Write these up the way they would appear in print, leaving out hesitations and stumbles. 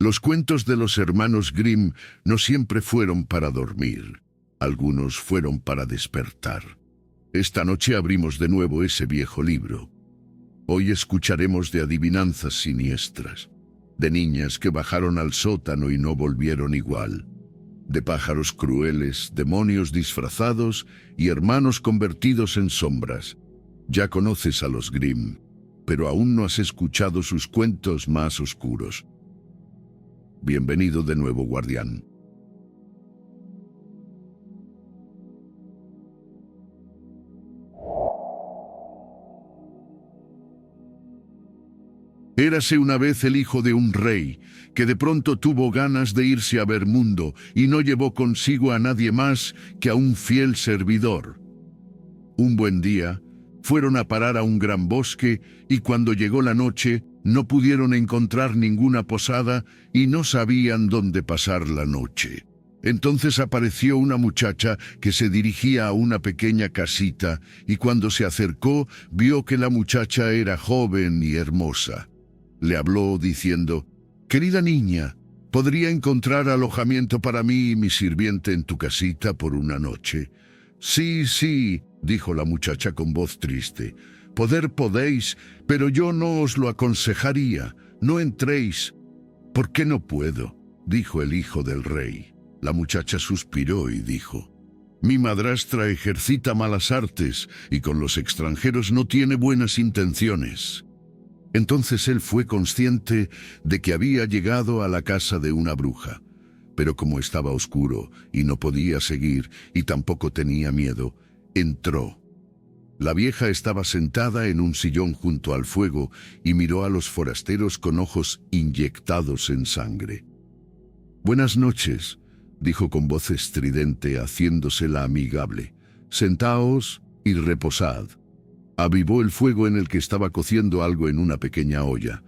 Los cuentos de los hermanos Grimm no siempre fueron para dormir. Algunos fueron para despertar. Esta noche abrimos de nuevo ese viejo libro. Hoy escucharemos de adivinanzas siniestras, de niñas que bajaron al sótano y no volvieron igual, de pájaros crueles, demonios disfrazados y hermanos convertidos en sombras. Ya conoces a los Grimm, pero aún no has escuchado sus cuentos más oscuros. Bienvenido de nuevo, guardián. Érase una vez el hijo de un rey, que de pronto tuvo ganas de irse a ver mundo y no llevó consigo a nadie más que a un fiel servidor. Un buen día, fueron a parar a un gran bosque y cuando llegó la noche, no pudieron encontrar ninguna posada y no sabían dónde pasar la noche. Entonces apareció una muchacha que se dirigía a una pequeña casita y cuando se acercó, vio que la muchacha era joven y hermosa. Le habló diciendo: «Querida niña, ¿podría encontrar alojamiento para mí y mi sirviente en tu casita por una noche?» «Sí, sí», dijo la muchacha con voz triste. «Poder podéis, pero yo no os lo aconsejaría. No entréis». «¿Por qué no puedo?», dijo el hijo del rey. La muchacha suspiró y dijo: «Mi madrastra ejercita malas artes y con los extranjeros no tiene buenas intenciones». Entonces él fue consciente de que había llegado a la casa de una bruja, pero como estaba oscuro y no podía seguir y tampoco tenía miedo, entró. La vieja estaba sentada en un sillón junto al fuego y miró a los forasteros con ojos inyectados en sangre. «Buenas noches», dijo con voz estridente, haciéndosela amigable. «Sentaos y reposad». Avivó el fuego en el que estaba cociendo algo en una pequeña olla.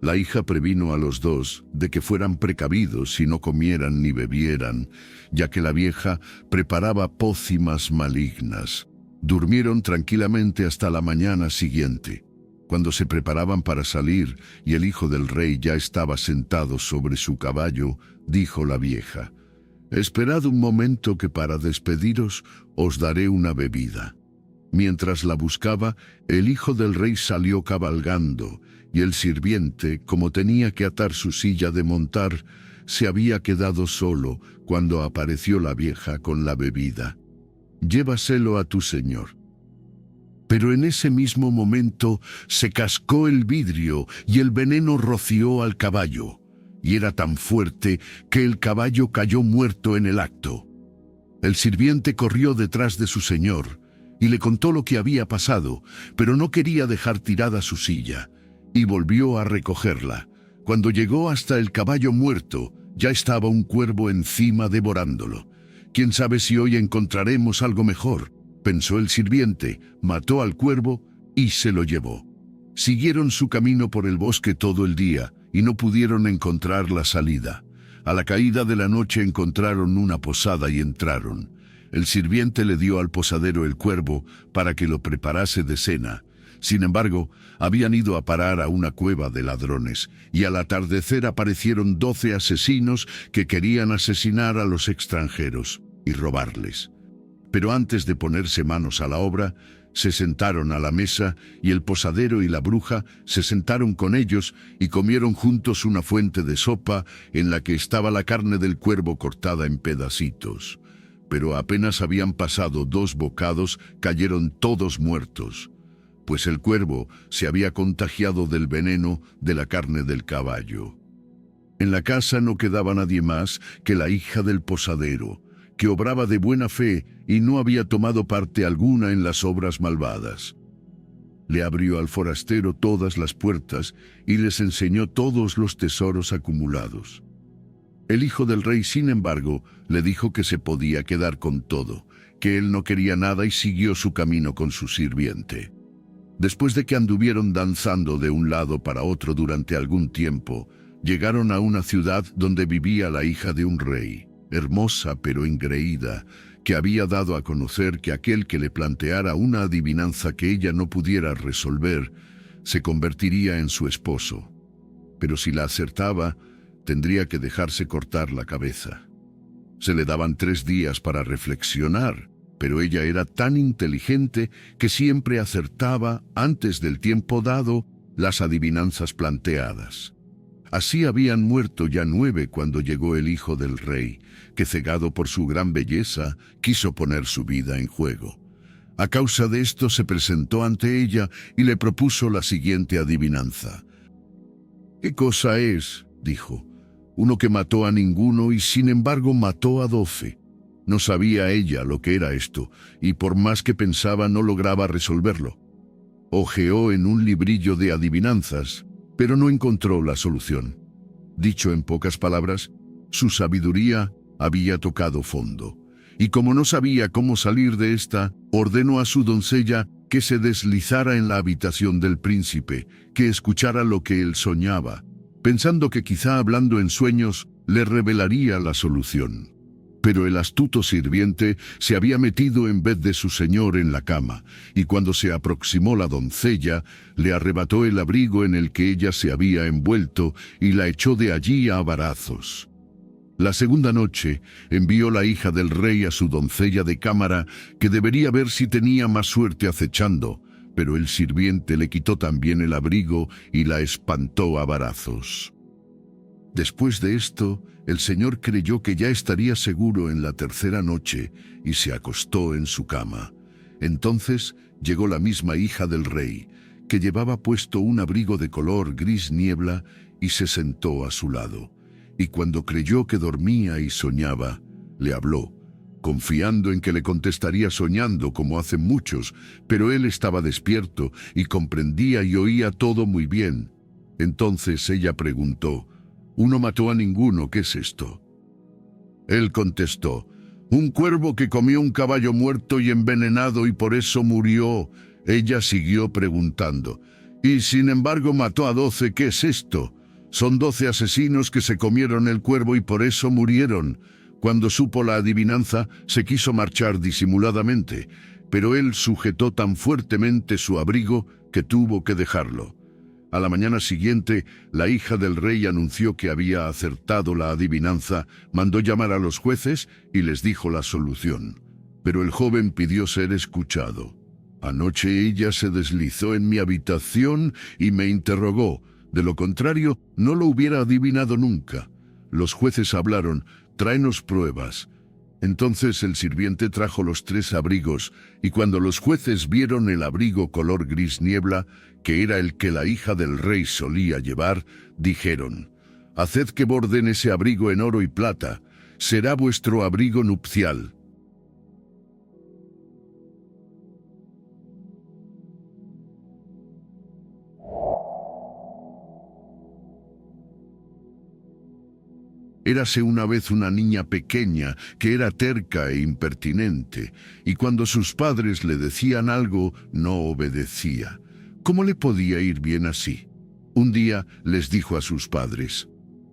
La hija previno a los dos de que fueran precavidos y no comieran ni bebieran, ya que la vieja preparaba pócimas malignas. Durmieron tranquilamente hasta la mañana siguiente. Cuando se preparaban para salir y el hijo del rey ya estaba sentado sobre su caballo, dijo la vieja: «Esperad un momento que para despediros os daré una bebida». Mientras la buscaba, el hijo del rey salió cabalgando, y el sirviente, como tenía que atar su silla de montar, se había quedado solo cuando apareció la vieja con la bebida. «Llévaselo a tu señor». Pero en ese mismo momento se cascó el vidrio y el veneno roció al caballo, y era tan fuerte que el caballo cayó muerto en el acto. El sirviente corrió detrás de su señor y le contó lo que había pasado, pero no quería dejar tirada su silla, y volvió a recogerla. Cuando llegó hasta el caballo muerto, ya estaba un cuervo encima devorándolo. «¿Quién sabe si hoy encontraremos algo mejor?», pensó el sirviente, mató al cuervo y se lo llevó. Siguieron su camino por el bosque todo el día y no pudieron encontrar la salida. A la caída de la noche encontraron una posada y entraron. El sirviente le dio al posadero el cuervo para que lo preparase de cena. Sin embargo, habían ido a parar a una cueva de ladrones, y al atardecer aparecieron 12 asesinos que querían asesinar a los extranjeros y robarles. Pero antes de ponerse manos a la obra, se sentaron a la mesa y el posadero y la bruja se sentaron con ellos y comieron juntos una fuente de sopa en la que estaba la carne del cuervo cortada en pedacitos. Pero apenas habían pasado 2 bocados, cayeron todos muertos, pues el cuervo se había contagiado del veneno de la carne del caballo. En la casa no quedaba nadie más que la hija del posadero, que obraba de buena fe y no había tomado parte alguna en las obras malvadas. Le abrió al forastero todas las puertas y les enseñó todos los tesoros acumulados. El hijo del rey, sin embargo, le dijo que se podía quedar con todo, que él no quería nada y siguió su camino con su sirviente. Después de que anduvieron danzando de un lado para otro durante algún tiempo, llegaron a una ciudad donde vivía la hija de un rey, hermosa pero engreída, que había dado a conocer que aquel que le planteara una adivinanza que ella no pudiera resolver, se convertiría en su esposo. Pero si la acertaba, tendría que dejarse cortar la cabeza. Se le daban 3 días para reflexionar, pero ella era tan inteligente que siempre acertaba, antes del tiempo dado, las adivinanzas planteadas. Así habían muerto ya 9 cuando llegó el hijo del rey, que cegado por su gran belleza, quiso poner su vida en juego. A causa de esto se presentó ante ella y le propuso la siguiente adivinanza. «¿Qué cosa es?», dijo. «Uno que mató a ninguno y sin embargo mató a 12». No sabía ella lo que era esto, y por más que pensaba no lograba resolverlo. Hojeó en un librillo de adivinanzas, pero no encontró la solución. Dicho en pocas palabras, su sabiduría había tocado fondo, y como no sabía cómo salir de esta, ordenó a su doncella que se deslizara en la habitación del príncipe, que escuchara lo que él soñaba, pensando que quizá hablando en sueños le revelaría la solución. Pero el astuto sirviente se había metido en vez de su señor en la cama, y cuando se aproximó la doncella, le arrebató el abrigo en el que ella se había envuelto y la echó de allí a varazos. La segunda noche envió la hija del rey a su doncella de cámara, que debería ver si tenía más suerte acechando, pero el sirviente le quitó también el abrigo y la espantó a varazos. Después de esto, el señor creyó que ya estaría seguro en la tercera noche y se acostó en su cama. Entonces llegó la misma hija del rey, que llevaba puesto un abrigo de color gris niebla, y se sentó a su lado. Y cuando creyó que dormía y soñaba, le habló, confiando en que le contestaría soñando como hacen muchos, pero él estaba despierto y comprendía y oía todo muy bien. Entonces ella preguntó, «Uno mató a ninguno, ¿qué es esto?». Él contestó, «Un cuervo que comió un caballo muerto y envenenado y por eso murió». Ella siguió preguntando, «Y sin embargo mató a 12, ¿qué es esto?». «Son 12 asesinos que se comieron el cuervo y por eso murieron». Cuando supo la adivinanza, se quiso marchar disimuladamente, pero él sujetó tan fuertemente su abrigo que tuvo que dejarlo. A la mañana siguiente, la hija del rey anunció que había acertado la adivinanza, mandó llamar a los jueces y les dijo la solución. Pero el joven pidió ser escuchado. «Anoche ella se deslizó en mi habitación y me interrogó. De lo contrario, no lo hubiera adivinado nunca». Los jueces hablaron, «Tráenos pruebas». Entonces el sirviente trajo los 3 abrigos, y cuando los jueces vieron el abrigo color gris niebla, que era el que la hija del rey solía llevar, dijeron, «Haced que borden ese abrigo en oro y plata, será vuestro abrigo nupcial». Érase una vez una niña pequeña que era terca e impertinente, y cuando sus padres le decían algo, no obedecía. ¿Cómo le podía ir bien así? Un día les dijo a sus padres,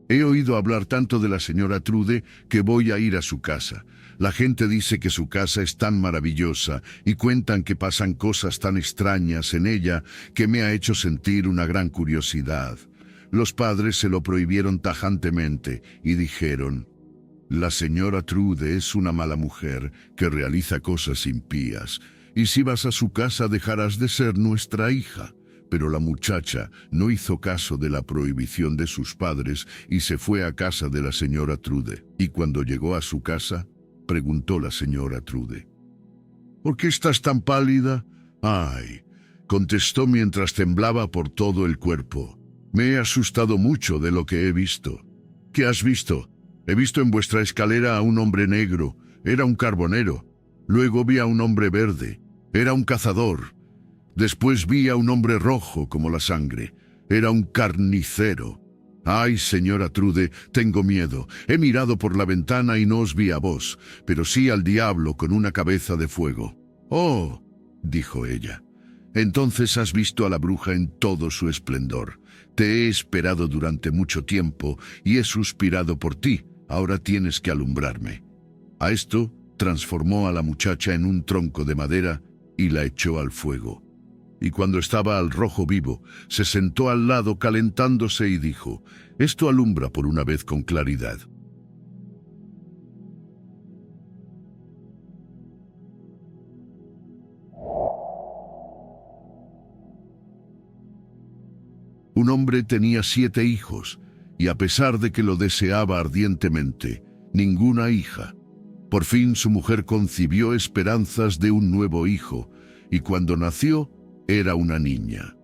«He oído hablar tanto de la señora Trude que voy a ir a su casa. La gente dice que su casa es tan maravillosa y cuentan que pasan cosas tan extrañas en ella que me ha hecho sentir una gran curiosidad». Los padres se lo prohibieron tajantemente y dijeron, «La señora Trude es una mala mujer que realiza cosas impías, y si vas a su casa dejarás de ser nuestra hija». Pero la muchacha no hizo caso de la prohibición de sus padres y se fue a casa de la señora Trude. Y cuando llegó a su casa, preguntó la señora Trude, «¿Por qué estás tan pálida?». «Ay», contestó mientras temblaba por todo el cuerpo, «me he asustado mucho de lo que he visto». «¿Qué has visto?». «He visto en vuestra escalera a un hombre negro, era un carbonero. Luego vi a un hombre verde, era un cazador. Después vi a un hombre rojo como la sangre, era un carnicero». «Ay, señora Trude, tengo miedo. He mirado por la ventana y no os vi a vos, pero sí al diablo con una cabeza de fuego». «Oh», dijo ella, «entonces has visto a la bruja en todo su esplendor. Te he esperado durante mucho tiempo y he suspirado por ti. Ahora tienes que alumbrarme». A esto transformó a la muchacha en un tronco de madera y la echó al fuego. y cuando estaba al rojo vivo, se sentó al lado calentándose y dijo: «Esto alumbra por una vez con claridad». Un hombre tenía 7 hijos, y a pesar de que lo deseaba ardientemente, ninguna hija. Por fin su mujer concibió esperanzas de un nuevo hijo, y cuando nació, era una niña.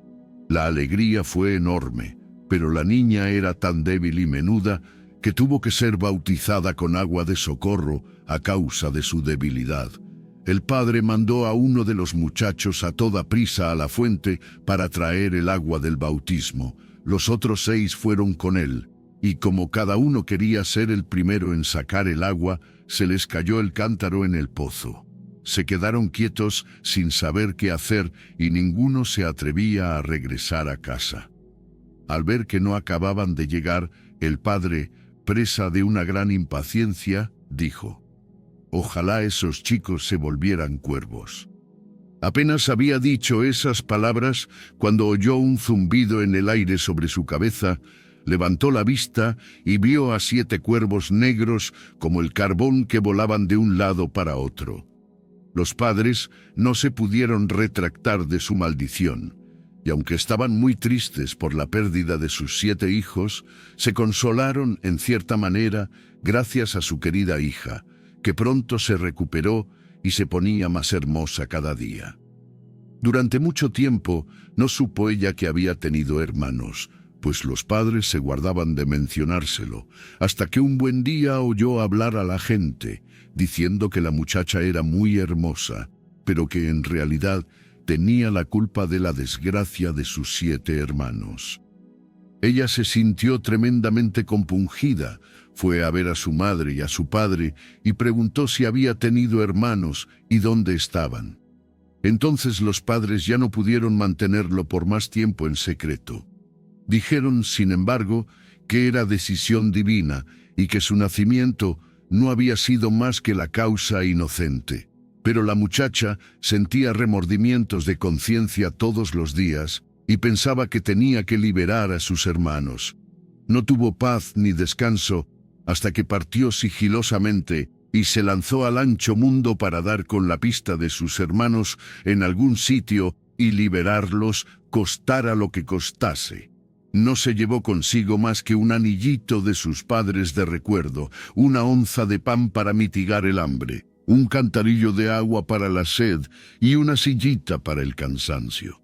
La alegría fue enorme, pero la niña era tan débil y menuda que tuvo que ser bautizada con agua de socorro a causa de su debilidad. El padre mandó a uno de los muchachos a toda prisa a la fuente para traer el agua del bautismo. Los otros 6 fueron con él, y como cada uno quería ser el primero en sacar el agua, se les cayó el cántaro en el pozo. Se quedaron quietos sin saber qué hacer y ninguno se atrevía a regresar a casa. Al ver que no acababan de llegar, el padre, presa de una gran impaciencia, dijo: «Ojalá esos chicos se volvieran cuervos». Apenas había dicho esas palabras cuando oyó un zumbido en el aire sobre su cabeza, levantó la vista y vio a 7 cuervos negros como el carbón que volaban de un lado para otro. Los padres no se pudieron retractar de su maldición, y aunque estaban muy tristes por la pérdida de sus 7 hijos, se consolaron en cierta manera gracias a su querida hija, que pronto se recuperó y se ponía más hermosa cada día. Durante mucho tiempo no supo ella que había tenido hermanos, pues los padres se guardaban de mencionárselo, hasta que un buen día oyó hablar a la gente, diciendo que la muchacha era muy hermosa, pero que en realidad tenía la culpa de la desgracia de sus 7 hermanos. Ella se sintió tremendamente compungida, fue a ver a su madre y a su padre y preguntó si había tenido hermanos y dónde estaban. Entonces los padres ya no pudieron mantenerlo por más tiempo en secreto. Dijeron, sin embargo, que era decisión divina y que su nacimiento no había sido más que la causa inocente. Pero la muchacha sentía remordimientos de conciencia todos los días y pensaba que tenía que liberar a sus hermanos. No tuvo paz ni descanso hasta que partió sigilosamente y se lanzó al ancho mundo para dar con la pista de sus hermanos en algún sitio y liberarlos, costara lo que costase. No se llevó consigo más que un anillito de sus padres de recuerdo, una onza de pan para mitigar el hambre, un cantarillo de agua para la sed y una sillita para el cansancio.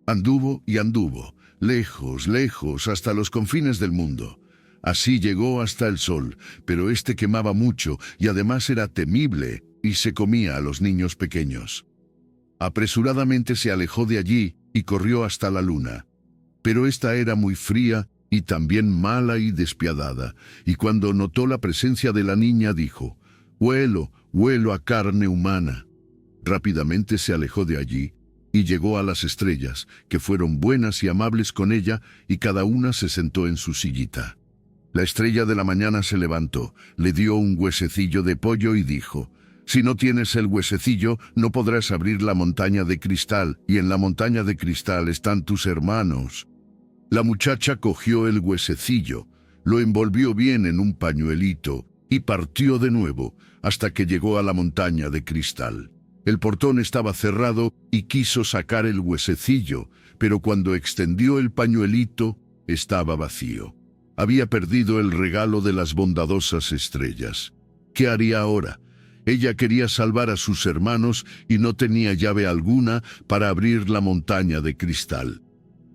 Anduvo y anduvo, lejos, lejos, hasta los confines del mundo. Así llegó hasta el sol, pero este quemaba mucho y además era temible y se comía a los niños pequeños. Apresuradamente se alejó de allí y corrió hasta la luna. Pero esta era muy fría y también mala y despiadada, y cuando notó la presencia de la niña dijo: «Huelo, huelo a carne humana». Rápidamente se alejó de allí y llegó a las estrellas, que fueron buenas y amables con ella, y cada una se sentó en su sillita. La estrella de la mañana se levantó, le dio un huesecillo de pollo y dijo: «Si no tienes el huesecillo, no podrás abrir la montaña de cristal, y en la montaña de cristal están tus hermanos». La muchacha cogió el huesecillo, lo envolvió bien en un pañuelito y partió de nuevo hasta que llegó a la montaña de cristal. El portón estaba cerrado y quiso sacar el huesecillo, pero cuando extendió el pañuelito, estaba vacío. Había perdido el regalo de las bondadosas estrellas. ¿Qué haría ahora? Ella quería salvar a sus hermanos y no tenía llave alguna para abrir la montaña de cristal.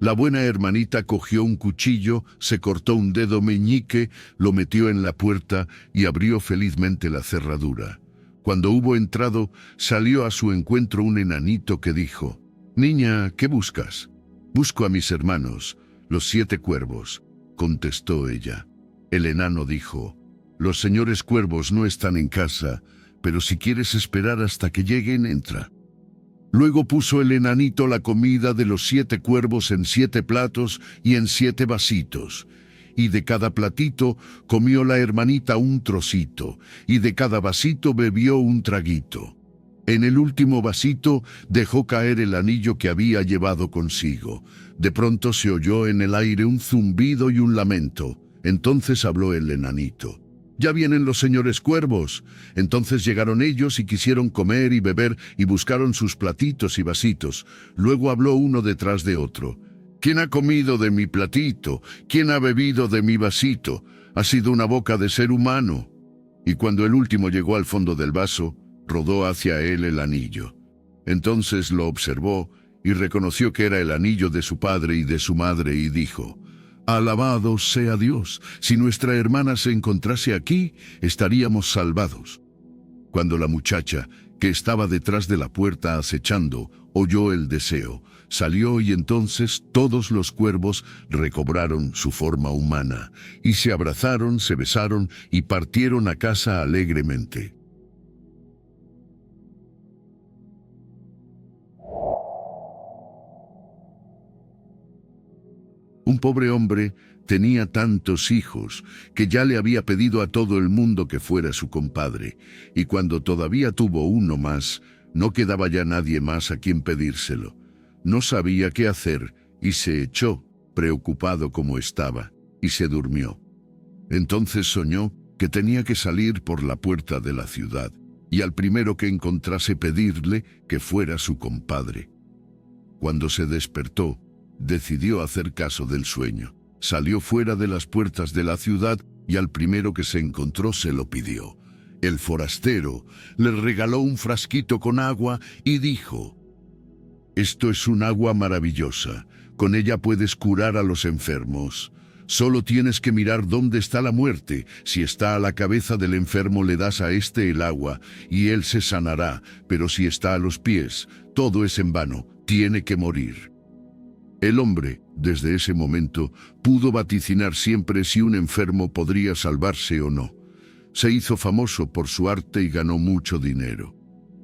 La buena hermanita cogió un cuchillo, se cortó un dedo meñique, lo metió en la puerta y abrió felizmente la cerradura. Cuando hubo entrado, salió a su encuentro un enanito que dijo: «Niña, ¿qué buscas?» «Busco a mis hermanos, los 7 cuervos», contestó ella. El enano dijo: «Los señores cuervos no están en casa, pero si quieres esperar hasta que lleguen, entra». Luego puso el enanito la comida de los 7 cuervos en 7 platos y en 7 vasitos, y de cada platito comió la hermanita un trocito, y de cada vasito bebió un traguito. En el último vasito dejó caer el anillo que había llevado consigo. De pronto se oyó en el aire un zumbido y un lamento. Entonces habló el enanito. «Ya vienen los señores cuervos». Entonces llegaron ellos y quisieron comer y beber y buscaron sus platitos y vasitos. Luego habló uno detrás de otro. «¿Quién ha comido de mi platito? ¿Quién ha bebido de mi vasito? Ha sido una boca de ser humano». Y cuando el último llegó al fondo del vaso, rodó hacia él el anillo. Entonces lo observó y reconoció que era el anillo de su padre y de su madre y dijo: «Alabado sea Dios, si nuestra hermana se encontrase aquí, estaríamos salvados». Cuando la muchacha, que estaba detrás de la puerta acechando, oyó el deseo, salió y entonces todos los cuervos recobraron su forma humana, y se abrazaron, se besaron y partieron a casa alegremente. Un pobre hombre tenía tantos hijos que ya le había pedido a todo el mundo que fuera su compadre, y cuando todavía tuvo uno más, no quedaba ya nadie más a quien pedírselo. No sabía qué hacer y se echó, preocupado como estaba, y se durmió. Entonces soñó que tenía que salir por la puerta de la ciudad, y al primero que encontrase pedirle que fuera su compadre. Cuando se despertó, decidió hacer caso del sueño. Salió fuera de las puertas de la ciudad y al primero que se encontró se lo pidió. El forastero le regaló un frasquito con agua y dijo: «Esto es un agua maravillosa. Con ella puedes curar a los enfermos. Solo tienes que mirar dónde está la muerte. Si está a la cabeza del enfermo, le das a este el agua y él se sanará. Pero si está a los pies, todo es en vano. Tiene que morir». El hombre, desde ese momento, pudo vaticinar siempre si un enfermo podría salvarse o no. Se hizo famoso por su arte y ganó mucho dinero.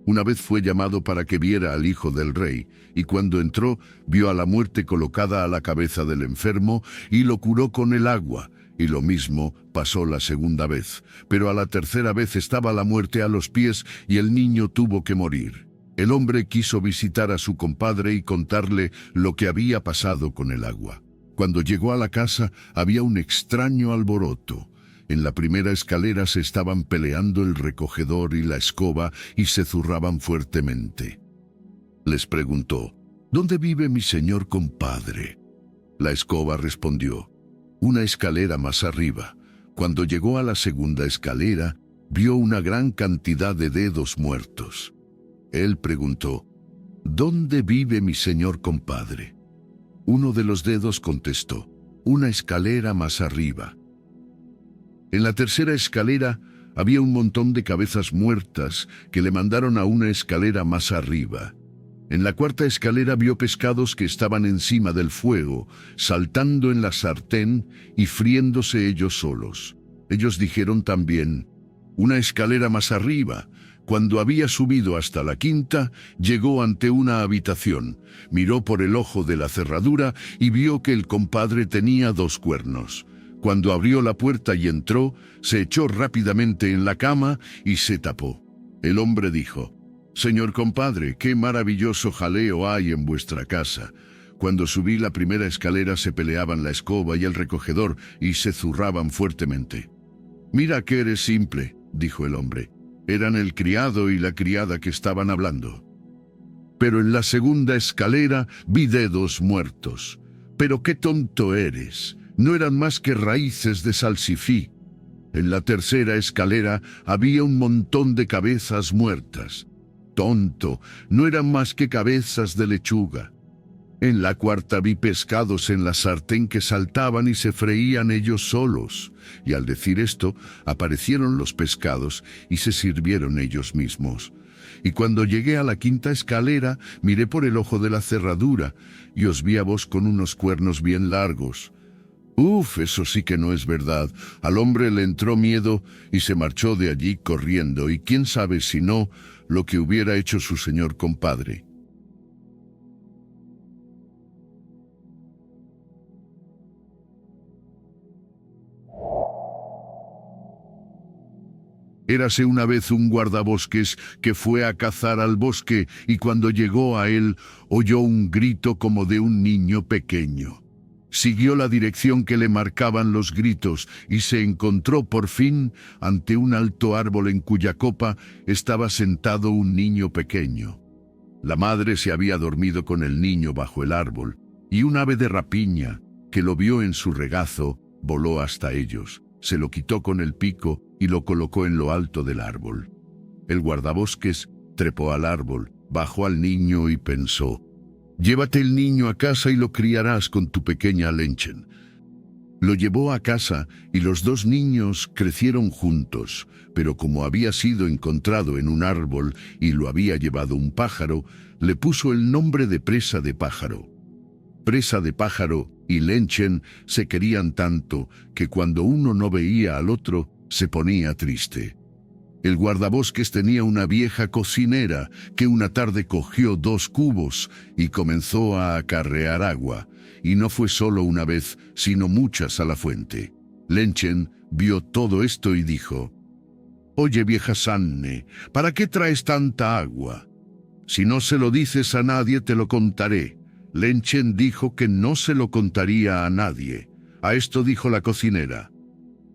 Una vez fue llamado para que viera al hijo del rey, y cuando entró, vio a la muerte colocada a la cabeza del enfermo y lo curó con el agua. Y lo mismo pasó la segunda vez, pero a la tercera vez estaba la muerte a los pies y el niño tuvo que morir. El hombre quiso visitar a su compadre y contarle lo que había pasado con el agua. Cuando llegó a la casa, había un extraño alboroto. En la primera escalera se estaban peleando el recogedor y la escoba y se zurraban fuertemente. Les preguntó: «¿Dónde vive mi señor compadre?». La escoba respondió: «Una escalera más arriba». Cuando llegó a la segunda escalera, vio una gran cantidad de dedos muertos. Él preguntó: «¿Dónde vive mi señor compadre?». Uno de los dedos contestó: «Una escalera más arriba». En la tercera escalera había un montón de cabezas muertas que le mandaron a una escalera más arriba. En la cuarta escalera vio pescados que estaban encima del fuego, saltando en la sartén y friéndose ellos solos. Ellos dijeron también: «Una escalera más arriba». Cuando había subido hasta la quinta, llegó ante una habitación, miró por el ojo de la cerradura y vio que el compadre tenía 2 cuernos. Cuando abrió la puerta y entró, se echó rápidamente en la cama y se tapó. El hombre dijo: «Señor compadre, qué maravilloso jaleo hay en vuestra casa. Cuando subí la primera escalera se peleaban la escoba y el recogedor y se zurraban fuertemente». «Mira que eres simple», dijo el hombre. Eran el criado y la criada que estaban hablando. «Pero en la segunda escalera vi dedos muertos». «Pero qué tonto eres. No eran más que raíces de salsifí». En la tercera escalera había un montón de cabezas muertas. «Tonto, no eran más que cabezas de lechuga». En la cuarta vi pescados en la sartén que saltaban y se freían ellos solos. Y al decir esto, aparecieron los pescados y se sirvieron ellos mismos. Y cuando llegué a la quinta escalera, miré por el ojo de la cerradura y os vi a vos con unos cuernos bien largos. Uf, eso sí que no es verdad. Al hombre le entró miedo y se marchó de allí corriendo, y quién sabe si no, lo que hubiera hecho su señor compadre. Érase una vez un guardabosques que fue a cazar al bosque y cuando llegó a él oyó un grito como de un niño pequeño. Siguió la dirección que le marcaban los gritos y se encontró por fin ante un alto árbol en cuya copa estaba sentado un niño pequeño. La madre se había dormido con el niño bajo el árbol y un ave de rapiña, que lo vio en su regazo, voló hasta ellos, se lo quitó con el pico y lo colocó en lo alto del árbol. El guardabosques trepó al árbol, bajó al niño y pensó: «Llévate el niño a casa y lo criarás con tu pequeña Lenchen». Lo llevó a casa y los dos niños crecieron juntos, pero como había sido encontrado en un árbol y lo había llevado un pájaro, le puso el nombre de Presa de Pájaro. Presa de Pájaro y Lenchen se querían tanto que cuando uno no veía al otro, se ponía triste. El guardabosques tenía una vieja cocinera que una tarde cogió 2 cubos y comenzó a acarrear agua, y no fue solo una vez, sino muchas a la fuente. Lenchen vio todo esto y dijo: «Oye, vieja Sanne, ¿para qué traes tanta agua? Si no se lo dices a nadie, te lo contaré». Lenchen dijo que no se lo contaría a nadie. A esto dijo la cocinera: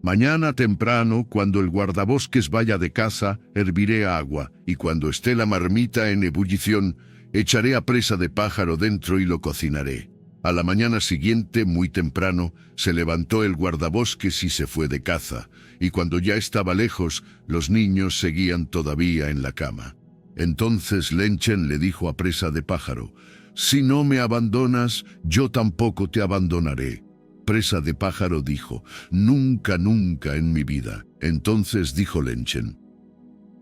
«Mañana temprano, cuando el guardabosques vaya de caza, herviré agua, y cuando esté la marmita en ebullición, echaré a Presa de Pájaro dentro y lo cocinaré». A la mañana siguiente, muy temprano, se levantó el guardabosques y se fue de caza, y cuando ya estaba lejos, los niños seguían todavía en la cama. Entonces Lenchen le dijo a Presa de Pájaro: «Si no me abandonas, yo tampoco te abandonaré». Presa de Pájaro dijo: «Nunca, nunca en mi vida». Entonces dijo Lenchen: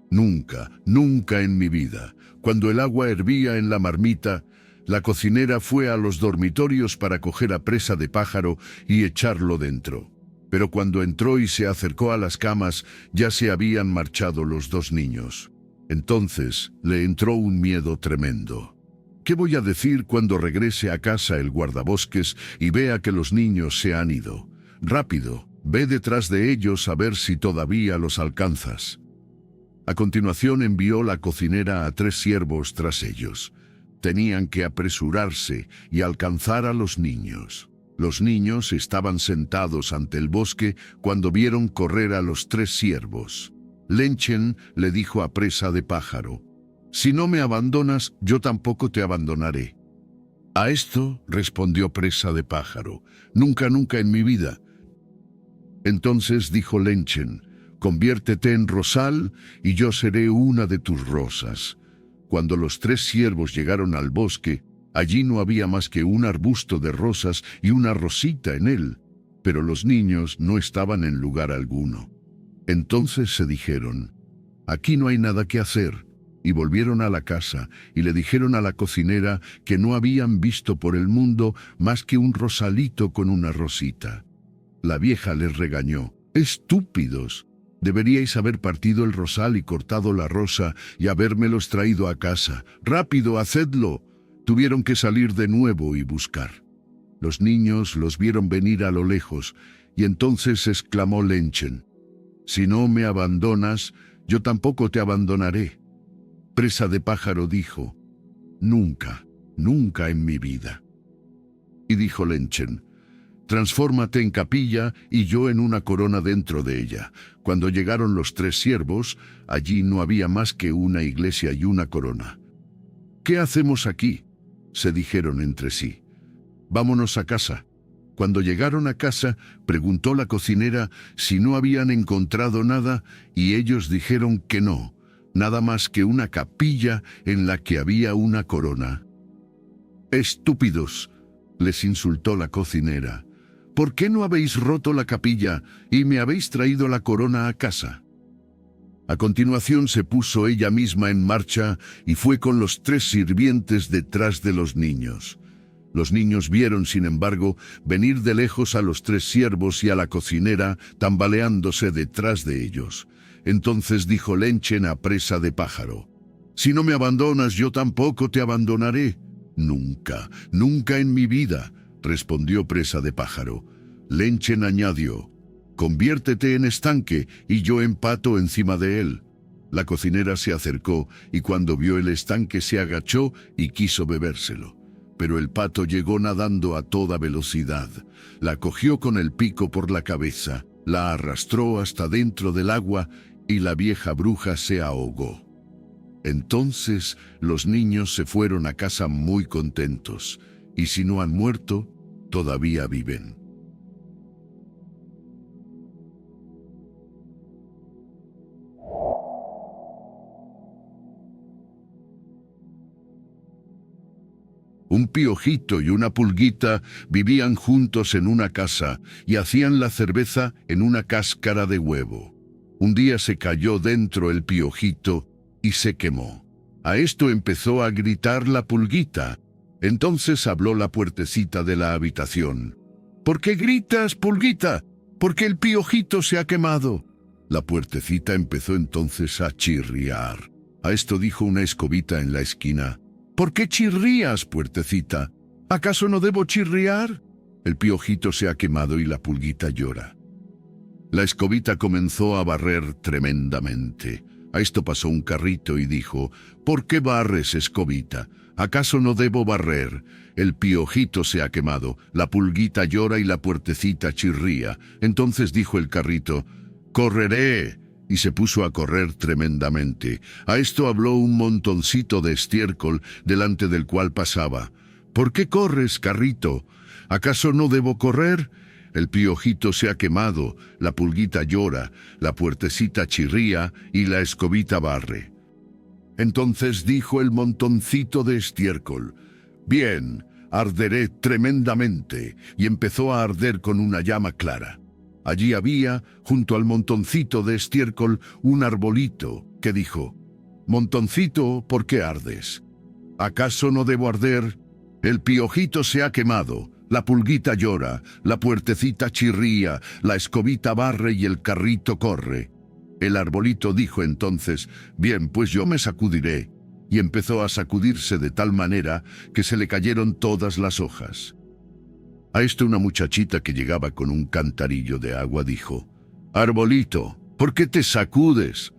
«Nunca, nunca en mi vida». Cuando el agua hervía en la marmita, la cocinera fue a los dormitorios para coger a Presa de Pájaro y echarlo dentro. Pero cuando entró y se acercó a las camas, ya se habían marchado los 2 niños. Entonces le entró un miedo tremendo. ¿Qué voy a decir cuando regrese a casa el guardabosques y vea que los niños se han ido? Rápido, ve detrás de ellos a ver si todavía los alcanzas». A continuación envió la cocinera a 3 siervos tras ellos. Tenían que apresurarse y alcanzar a los niños. Los niños estaban sentados ante el bosque cuando vieron correr a los 3 siervos. Lenchen le dijo a Presa de Pájaro: «Si no me abandonas, yo tampoco te abandonaré». A esto respondió Presa de Pájaro: «Nunca, nunca en mi vida». Entonces dijo Lenchen: «Conviértete en rosal y yo seré una de tus rosas». Cuando los 3 siervos llegaron al bosque, allí no había más que un arbusto de rosas y una rosita en él, pero los niños no estaban en lugar alguno. Entonces se dijeron: «Aquí no hay nada que hacer», y volvieron a la casa y le dijeron a la cocinera que no habían visto por el mundo más que un rosalito con una rosita. La vieja les regañó: «Estúpidos. Deberíais haber partido el rosal y cortado la rosa y habérmelos traído a casa. ¡Rápido, hacedlo!». Tuvieron que salir de nuevo y buscar. Los niños los vieron venir a lo lejos, y entonces exclamó Lenchen: «Si no me abandonas, yo tampoco te abandonaré». Presa de Pájaro dijo: «Nunca, nunca en mi vida». Y dijo Lenchen: «Transfórmate en capilla y yo en una corona dentro de ella». Cuando llegaron los 3 siervos, allí no había más que una iglesia y una corona. «¿Qué hacemos aquí?», se dijeron entre sí. «Vámonos a casa». Cuando llegaron a casa, preguntó la cocinera si no habían encontrado nada, y ellos dijeron que no, nada más que una capilla en la que había una corona. «Estúpidos», les insultó la cocinera, «¿por qué no habéis roto la capilla y me habéis traído la corona a casa?». A continuación se puso ella misma en marcha y fue con los 3 sirvientes detrás de los niños. Los niños vieron, sin embargo, venir de lejos a los 3 siervos y a la cocinera tambaleándose detrás de ellos. Entonces dijo Lenchen a Presa de Pájaro: «Si no me abandonas, yo tampoco te abandonaré». «Nunca, nunca en mi vida», respondió Presa de Pájaro. Lenchen añadió: Conviértete en estanque y yo en pato encima de él. La cocinera se acercó y cuando vio el estanque se agachó y quiso bebérselo. Pero el pato llegó nadando a toda velocidad. La cogió con el pico por la cabeza, la arrastró hasta dentro del agua y la vieja bruja se ahogó. Entonces los niños se fueron a casa muy contentos, y si no han muerto, todavía viven. Un piojito y una pulguita vivían juntos en una casa y hacían la cerveza en una cáscara de huevo. Un día se cayó dentro el piojito y se quemó. A esto empezó a gritar la pulguita. Entonces habló la puertecita de la habitación. ¿Por qué gritas, pulguita? Porque el piojito se ha quemado. La puertecita empezó entonces a chirriar. A esto dijo una escobita en la esquina. ¿Por qué chirrías, puertecita? ¿Acaso no debo chirriar? El piojito se ha quemado y la pulguita llora. La escobita comenzó a barrer tremendamente. A esto pasó un carrito y dijo, ¿por qué barres, escobita? ¿Acaso no debo barrer? El piojito se ha quemado, la pulguita llora y la puertecita chirría. Entonces dijo el carrito, ¡correré! Y se puso a correr tremendamente. A esto habló un montoncito de estiércol delante del cual pasaba. ¿Por qué corres, carrito? ¿Acaso no debo correr? El piojito se ha quemado, la pulguita llora, la puertecita chirría y la escobita barre. Entonces dijo el montoncito de estiércol, bien, arderé tremendamente, y empezó a arder con una llama clara. Allí había, junto al montoncito de estiércol, un arbolito que dijo, «Montoncito, ¿por qué ardes? ¿Acaso no debo arder? El piojito se ha quemado, la pulguita llora, la puertecita chirría, la escobita barre y el carrito corre». El arbolito dijo entonces, «Bien, pues yo me sacudiré», y empezó a sacudirse de tal manera que se le cayeron todas las hojas. A esto una muchachita que llegaba con un cantarillo de agua dijo, «Arbolito, ¿por qué te sacudes?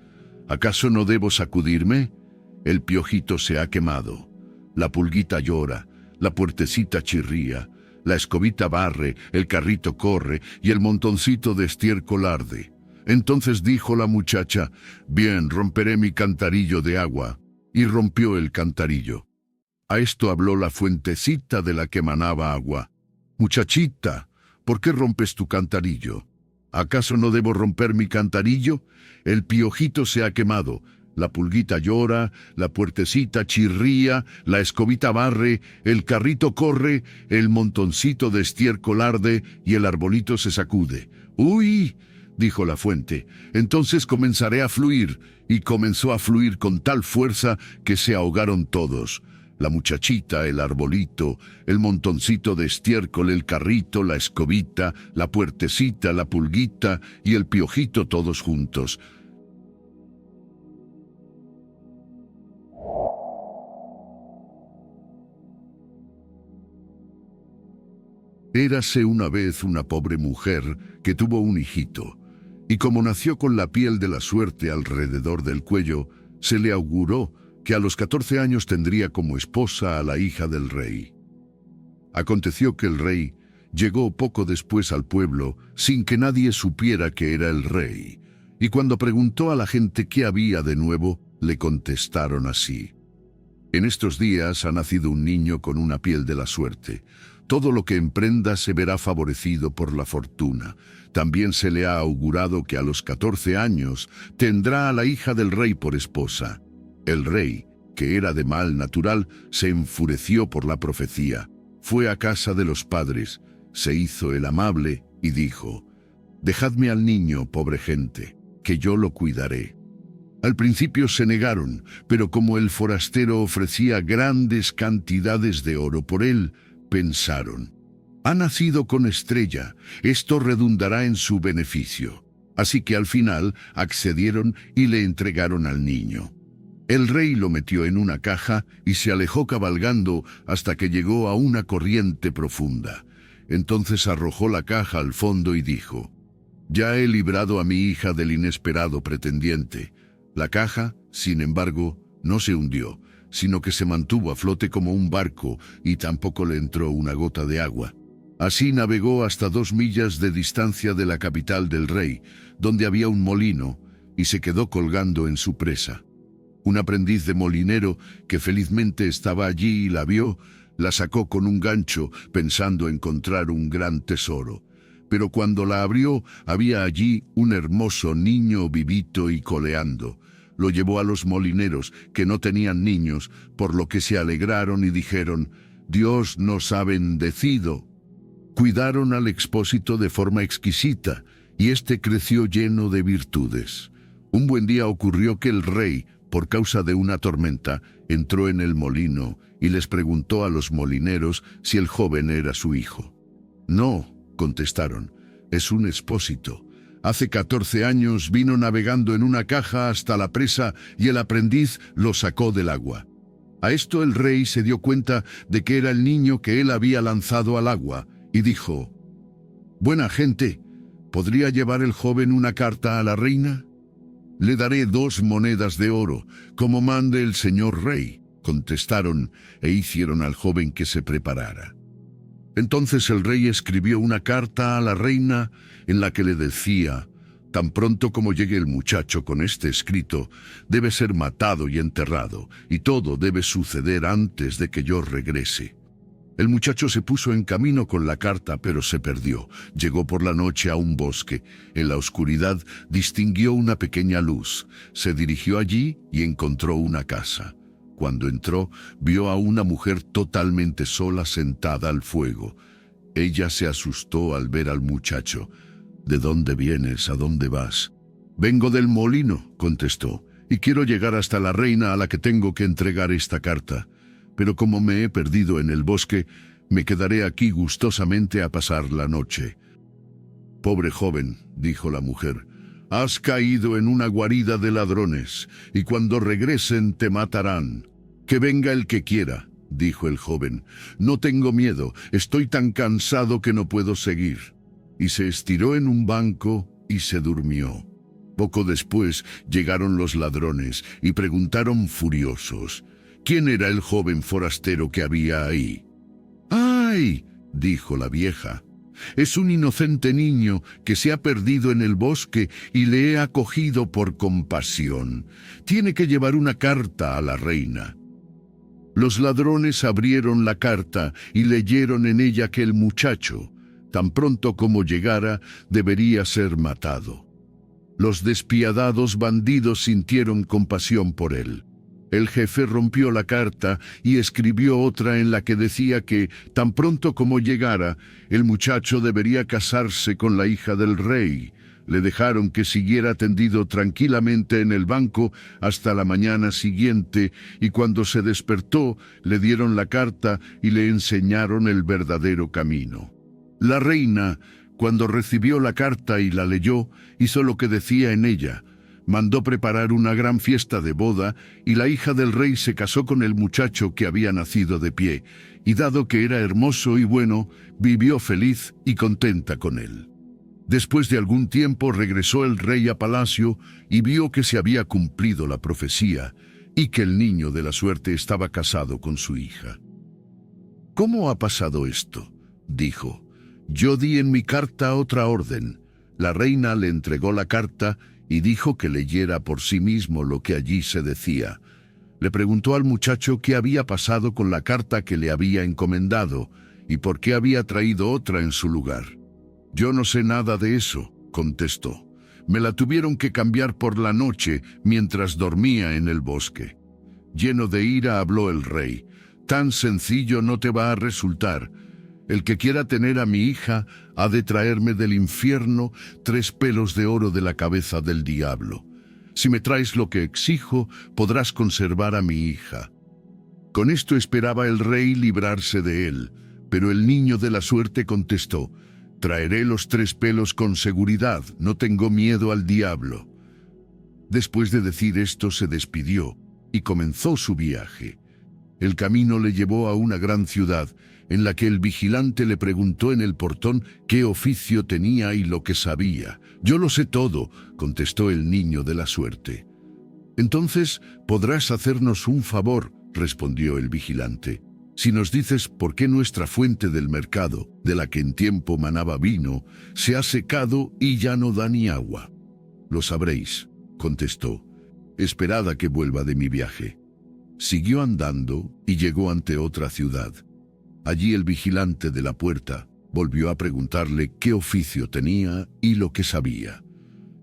¿Acaso no debo sacudirme? El piojito se ha quemado, la pulguita llora, la puertecita chirría, la escobita barre, el carrito corre y el montoncito de estiércol arde». Entonces dijo la muchacha, «Bien, romperé mi cantarillo de agua», y rompió el cantarillo. A esto habló la fuentecita de la que manaba agua. «Muchachita, ¿por qué rompes tu cantarillo? ¿Acaso no debo romper mi cantarillo? El piojito se ha quemado, la pulguita llora, la puertecita chirría, la escobita barre, el carrito corre, el montoncito de estiércol arde y el arbolito se sacude». «¡Uy!», dijo la fuente, «entonces comenzaré a fluir», y comenzó a fluir con tal fuerza que se ahogaron todos. La muchachita, el arbolito, el montoncito de estiércol, el carrito, la escobita, la puertecita, la pulguita y el piojito todos juntos. Érase una vez una pobre mujer que tuvo un hijito, y como nació con la piel de la suerte alrededor del cuello, se le auguró que a los 14 años tendría como esposa a la hija del rey. Aconteció que el rey llegó poco después al pueblo sin que nadie supiera que era el rey, y cuando preguntó a la gente qué había de nuevo, le contestaron así: «En estos días ha nacido un niño con una piel de la suerte. Todo lo que emprenda se verá favorecido por la fortuna. También se le ha augurado que a los 14 años tendrá a la hija del rey por esposa». El rey, que era de mal natural, se enfureció por la profecía. Fue a casa de los padres, se hizo el amable y dijo: «Dejadme al niño, pobre gente, que yo lo cuidaré». Al principio se negaron, pero como el forastero ofrecía grandes cantidades de oro por él, pensaron: «Ha nacido con estrella, esto redundará en su beneficio». Así que al final accedieron y le entregaron al niño. El rey lo metió en una caja y se alejó cabalgando hasta que llegó a una corriente profunda. Entonces arrojó la caja al fondo y dijo: Ya he librado a mi hija del inesperado pretendiente. La caja, sin embargo, no se hundió, sino que se mantuvo a flote como un barco y tampoco le entró una gota de agua. Así navegó hasta 2 millas de distancia de la capital del rey, donde había un molino, y se quedó colgando en su presa. Un aprendiz de molinero, que felizmente estaba allí y la vio, la sacó con un gancho, pensando encontrar un gran tesoro. Pero cuando la abrió, había allí un hermoso niño vivito y coleando. Lo llevó a los molineros, que no tenían niños, por lo que se alegraron y dijeron: «Dios nos ha bendecido». Cuidaron al expósito de forma exquisita, y éste creció lleno de virtudes. Un buen día ocurrió que el rey, por causa de una tormenta, entró en el molino y les preguntó a los molineros si el joven era su hijo. «No», contestaron, «es un expósito. Hace 14 años vino navegando en una caja hasta la presa y el aprendiz lo sacó del agua». A esto el rey se dio cuenta de que era el niño que él había lanzado al agua y dijo: «Buena gente, ¿podría llevar el joven una carta a la reina? Le daré 2 monedas de oro, como mande el señor rey», contestaron, e hicieron al joven que se preparara. Entonces el rey escribió una carta a la reina en la que le decía: «Tan pronto como llegue el muchacho con este escrito, debe ser matado y enterrado, y todo debe suceder antes de que yo regrese». El muchacho se puso en camino con la carta, pero se perdió. Llegó por la noche a un bosque. En la oscuridad distinguió una pequeña luz. Se dirigió allí y encontró una casa. Cuando entró, vio a una mujer totalmente sola sentada al fuego. Ella se asustó al ver al muchacho. «¿De dónde vienes? ¿A dónde vas?» «Vengo del molino», contestó, «y quiero llegar hasta la reina a la que tengo que entregar esta carta. Pero como me he perdido en el bosque, me quedaré aquí gustosamente a pasar la noche». «Pobre joven», dijo la mujer, «has caído en una guarida de ladrones, y cuando regresen te matarán». «Que venga el que quiera», dijo el joven, «no tengo miedo, estoy tan cansado que no puedo seguir». Y se estiró en un banco y se durmió. Poco después llegaron los ladrones y preguntaron furiosos: «¿Quién era el joven forastero que había ahí?» «¡Ay!», dijo la vieja, «es un inocente niño que se ha perdido en el bosque y le he acogido por compasión. Tiene que llevar una carta a la reina». Los ladrones abrieron la carta y leyeron en ella que el muchacho, tan pronto como llegara, debería ser matado. Los despiadados bandidos sintieron compasión por él. El jefe rompió la carta y escribió otra en la que decía que, tan pronto como llegara, el muchacho debería casarse con la hija del rey. Le dejaron que siguiera tendido tranquilamente en el banco hasta la mañana siguiente, y cuando se despertó, le dieron la carta y le enseñaron el verdadero camino. La reina, cuando recibió la carta y la leyó, hizo lo que decía en ella. Mandó preparar una gran fiesta de boda, y la hija del rey se casó con el muchacho que había nacido de pie, y dado que era hermoso y bueno, vivió feliz y contenta con él. Después de algún tiempo regresó el rey a palacio y vio que se había cumplido la profecía, y que el niño de la suerte estaba casado con su hija. «¿Cómo ha pasado esto?», dijo. «Yo di en mi carta otra orden». La reina le entregó la carta y dijo que leyera por sí mismo lo que allí se decía. Le preguntó al muchacho qué había pasado con la carta que le había encomendado y por qué había traído otra en su lugar. «Yo no sé nada de eso», contestó. «Me la tuvieron que cambiar por la noche mientras dormía en el bosque». Lleno de ira habló el rey. «Tan sencillo no te va a resultar. El que quiera tener a mi hija ha de traerme del infierno 3 pelos de oro de la cabeza del diablo. Si me traes lo que exijo, podrás conservar a mi hija». Con esto esperaba el rey librarse de él, pero el niño de la suerte contestó: «Traeré los 3 pelos con seguridad, no tengo miedo al diablo». Después de decir esto se despidió y comenzó su viaje. El camino le llevó a una gran ciudad, en la que el vigilante le preguntó en el portón qué oficio tenía y lo que sabía. «Yo lo sé todo», contestó el niño de la suerte. «Entonces podrás hacernos un favor», respondió el vigilante. «Si nos dices por qué nuestra fuente del mercado, de la que en tiempo manaba vino, se ha secado y ya no da ni agua». «Lo sabréis», contestó. «Esperad a que vuelva de mi viaje». Siguió andando y llegó ante otra ciudad. Allí el vigilante de la puerta volvió a preguntarle qué oficio tenía y lo que sabía.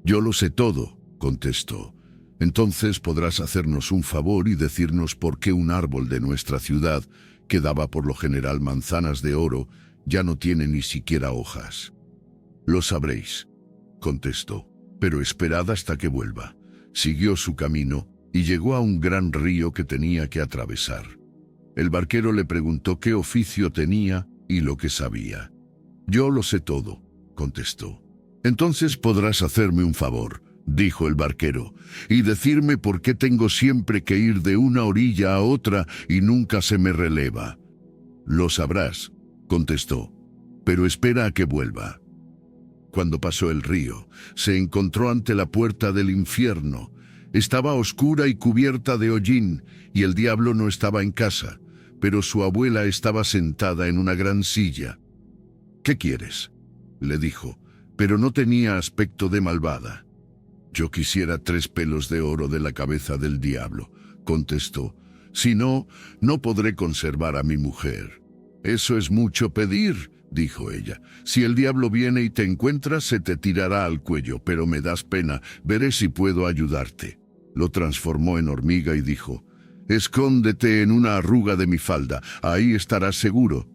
«Yo lo sé todo», contestó. «Entonces podrás hacernos un favor y decirnos por qué un árbol de nuestra ciudad, que daba por lo general manzanas de oro, ya no tiene ni siquiera hojas». «Lo sabréis», contestó, «pero esperad hasta que vuelva». Siguió su camino y llegó a un gran río que tenía que atravesar. El barquero le preguntó qué oficio tenía y lo que sabía. «Yo lo sé todo», contestó. «Entonces podrás hacerme un favor», dijo el barquero, «y decirme por qué tengo siempre que ir de una orilla a otra y nunca se me releva». «Lo sabrás», contestó, «pero espera a que vuelva». Cuando pasó el río, se encontró ante la puerta del infierno. Estaba oscura y cubierta de hollín, y el diablo no estaba en casa, pero su abuela estaba sentada en una gran silla. «¿Qué quieres?», le dijo, pero no tenía aspecto de malvada. «Yo quisiera 3 pelos de oro de la cabeza del diablo», contestó. «Si no, no podré conservar a mi mujer». «Eso es mucho pedir», dijo ella. «Si el diablo viene y te encuentra, se te tirará al cuello, pero me das pena, veré si puedo ayudarte». Lo transformó en hormiga y dijo: «Escóndete en una arruga de mi falda, ahí estarás seguro».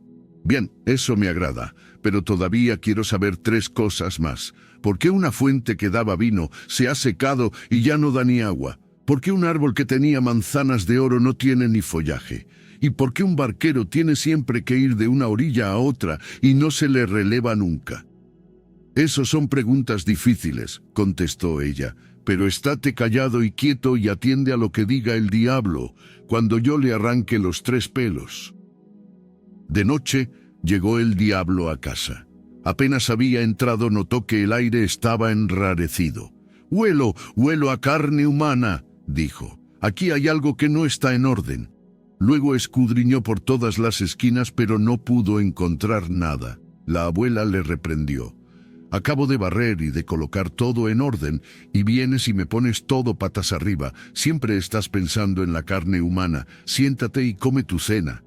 «Bien, eso me agrada, pero todavía quiero saber 3 cosas más. ¿Por qué una fuente que daba vino se ha secado y ya no da ni agua? ¿Por qué un árbol que tenía manzanas de oro no tiene ni follaje? ¿Y por qué un barquero tiene siempre que ir de una orilla a otra y no se le releva nunca?» «Esos son preguntas difíciles», contestó ella, «pero estate callado y quieto y atiende a lo que diga el diablo, cuando yo le arranque los 3 pelos». De noche llegó el diablo a casa. Apenas había entrado, notó que el aire estaba enrarecido. «Huelo, huelo a carne humana», dijo. «Aquí hay algo que no está en orden». Luego escudriñó por todas las esquinas, pero no pudo encontrar nada. La abuela le reprendió: «Acabo de barrer y de colocar todo en orden, y vienes y me pones todo patas arriba. Siempre estás pensando en la carne humana. Siéntate y come tu cena».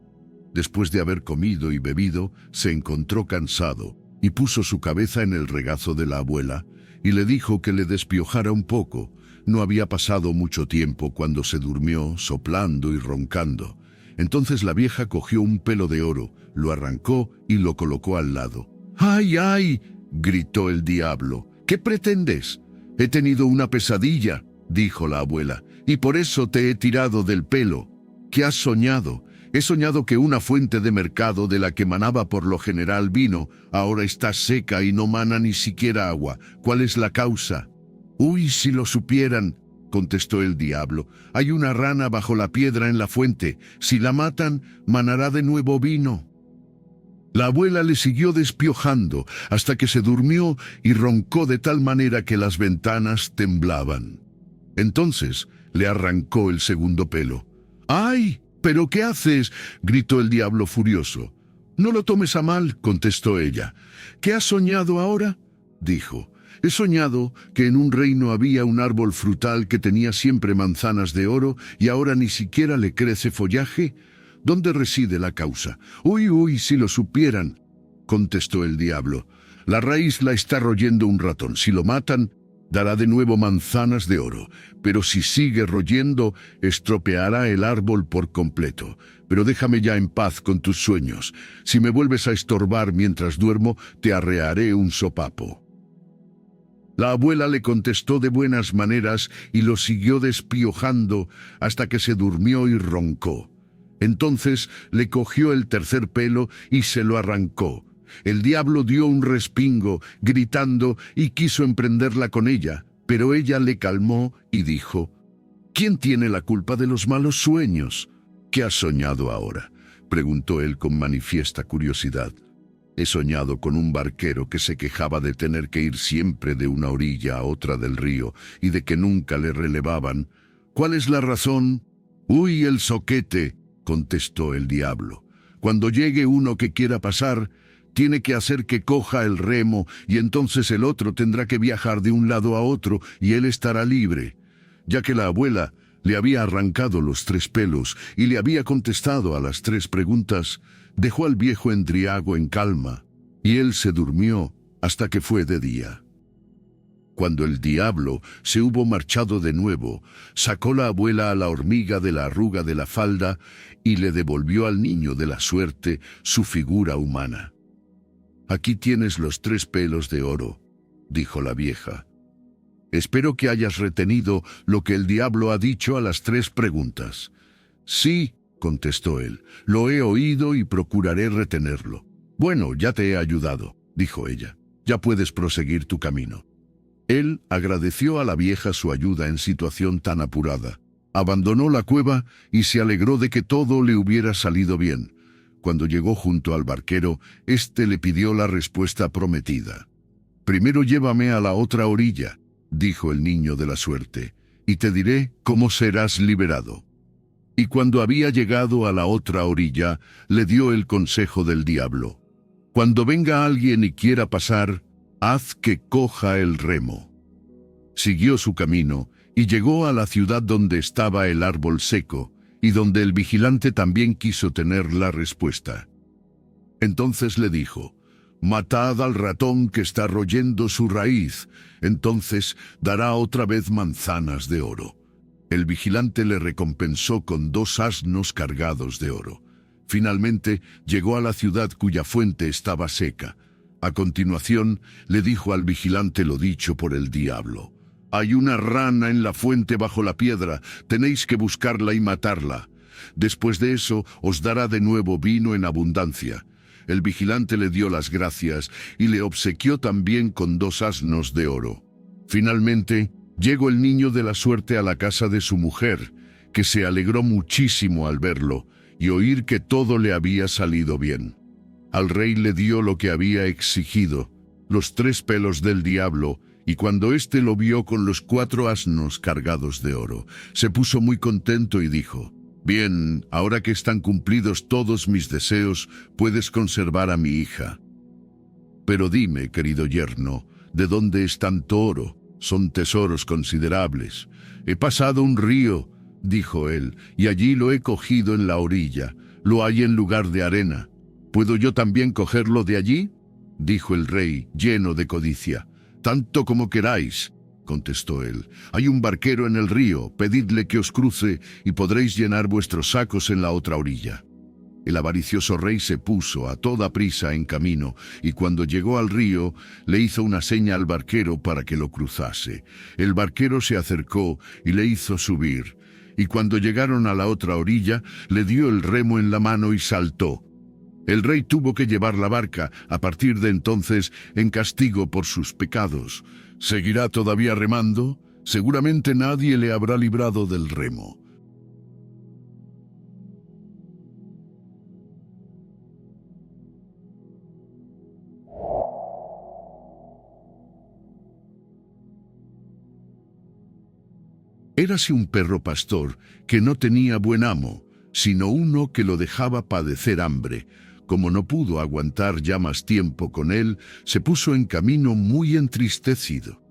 Después de haber comido y bebido, se encontró cansado y puso su cabeza en el regazo de la abuela y le dijo que le despiojara un poco. No había pasado mucho tiempo cuando se durmió, soplando y roncando. Entonces la vieja cogió un pelo de oro, lo arrancó y lo colocó al lado. «¡Ay, ay!», gritó el diablo. «¿Qué pretendes?». «He tenido una pesadilla», dijo la abuela, «y por eso te he tirado del pelo». «¿Qué has soñado?». «He soñado que una fuente de mercado de la que manaba por lo general vino, ahora está seca y no mana ni siquiera agua. ¿Cuál es la causa?». «Uy, si lo supieran», contestó el diablo. «Hay una rana bajo la piedra en la fuente. Si la matan, manará de nuevo vino». La abuela le siguió despiojando hasta que se durmió y roncó de tal manera que las ventanas temblaban. Entonces le arrancó el segundo pelo. «¡Ay! ¿Pero qué haces?», gritó el diablo furioso. «No lo tomes a mal», contestó ella. «¿Qué has soñado ahora?», dijo. «He soñado que en un reino había un árbol frutal que tenía siempre manzanas de oro y ahora ni siquiera le crece follaje. ¿Dónde reside la causa?». «Uy, uy, si lo supieran», contestó el diablo. «La raíz la está royendo un ratón. Si lo matan, dará de nuevo manzanas de oro, pero si sigue royendo, estropeará el árbol por completo. Pero déjame ya en paz con tus sueños. Si me vuelves a estorbar mientras duermo, te arrearé un sopapo». La abuela le contestó de buenas maneras y lo siguió despiojando hasta que se durmió y roncó. Entonces le cogió el tercer pelo y se lo arrancó. El diablo dio un respingo, gritando, y quiso emprenderla con ella, pero ella le calmó y dijo: «¿Quién tiene la culpa de los malos sueños?». ¿Qué has soñado ahora?, preguntó él con manifiesta curiosidad. He soñado con un barquero que se quejaba de tener que ir siempre de una orilla a otra del río y de que nunca le relevaban. ¿Cuál es la razón? «Uy, el zoquete», contestó el diablo. «Cuando llegue uno que quiera pasar, tiene que hacer que coja el remo y entonces el otro tendrá que viajar de un lado a otro y él estará libre». Ya que la abuela le había arrancado los 3 pelos y le había contestado a las 3 preguntas, dejó al viejo endriago en calma, y él se durmió hasta que fue de día. Cuando el diablo se hubo marchado de nuevo, sacó la abuela a la hormiga de la arruga de la falda y le devolvió al niño de la suerte su figura humana. «Aquí tienes los 3 pelos de oro», dijo la vieja. «Espero que hayas retenido lo que el diablo ha dicho a las 3 preguntas». «Sí», contestó él, «lo he oído y procuraré retenerlo». «Bueno, ya te he ayudado», dijo ella. «Ya puedes proseguir tu camino». Él agradeció a la vieja su ayuda en situación tan apurada. Abandonó la cueva y se alegró de que todo le hubiera salido bien. Cuando llegó junto al barquero, éste le pidió la respuesta prometida. «Primero llévame a la otra orilla», dijo el niño de la suerte, «y te diré cómo serás liberado». Y cuando había llegado a la otra orilla, le dio el consejo del diablo. «Cuando venga alguien y quiera pasar, haz que coja el remo». Siguió su camino y llegó a la ciudad donde estaba el árbol seco y donde el vigilante también quiso tener la respuesta. Entonces le dijo: «Matad al ratón que está royendo su raíz, entonces dará otra vez manzanas de oro». El vigilante le recompensó con 2 asnos cargados de oro. Finalmente llegó a la ciudad cuya fuente estaba seca. A continuación le dijo al vigilante lo dicho por el diablo: «Hay una rana en la fuente bajo la piedra, tenéis que buscarla y matarla. Después de eso os dará de nuevo vino en abundancia». El vigilante le dio las gracias y le obsequió también con 2 asnos de oro. Finalmente llegó el niño de la suerte a la casa de su mujer, que se alegró muchísimo al verlo y oír que todo le había salido bien. Al rey le dio lo que había exigido, los 3 pelos del diablo, y cuando éste lo vio con los 4 asnos cargados de oro, se puso muy contento y dijo: «Bien, ahora que están cumplidos todos mis deseos, puedes conservar a mi hija. Pero dime, querido yerno, ¿de dónde es tanto oro? Son tesoros considerables». «He pasado un río», dijo él, «y allí lo he cogido en la orilla. Lo hay en lugar de arena». «¿Puedo yo también cogerlo de allí?», dijo el rey, lleno de codicia. «Tanto como queráis», contestó él. «Hay un barquero en el río, pedidle que os cruce y podréis llenar vuestros sacos en la otra orilla». El avaricioso rey se puso a toda prisa en camino, y cuando llegó al río, le hizo una seña al barquero para que lo cruzase. El barquero se acercó y le hizo subir, y cuando llegaron a la otra orilla, le dio el remo en la mano y saltó. El rey tuvo que llevar la barca, a partir de entonces, en castigo por sus pecados. ¿Seguirá todavía remando? Seguramente nadie le habrá librado del remo. Érase un perro pastor que no tenía buen amo, sino uno que lo dejaba padecer hambre. Como no pudo aguantar ya más tiempo con él, se puso en camino muy entristecido.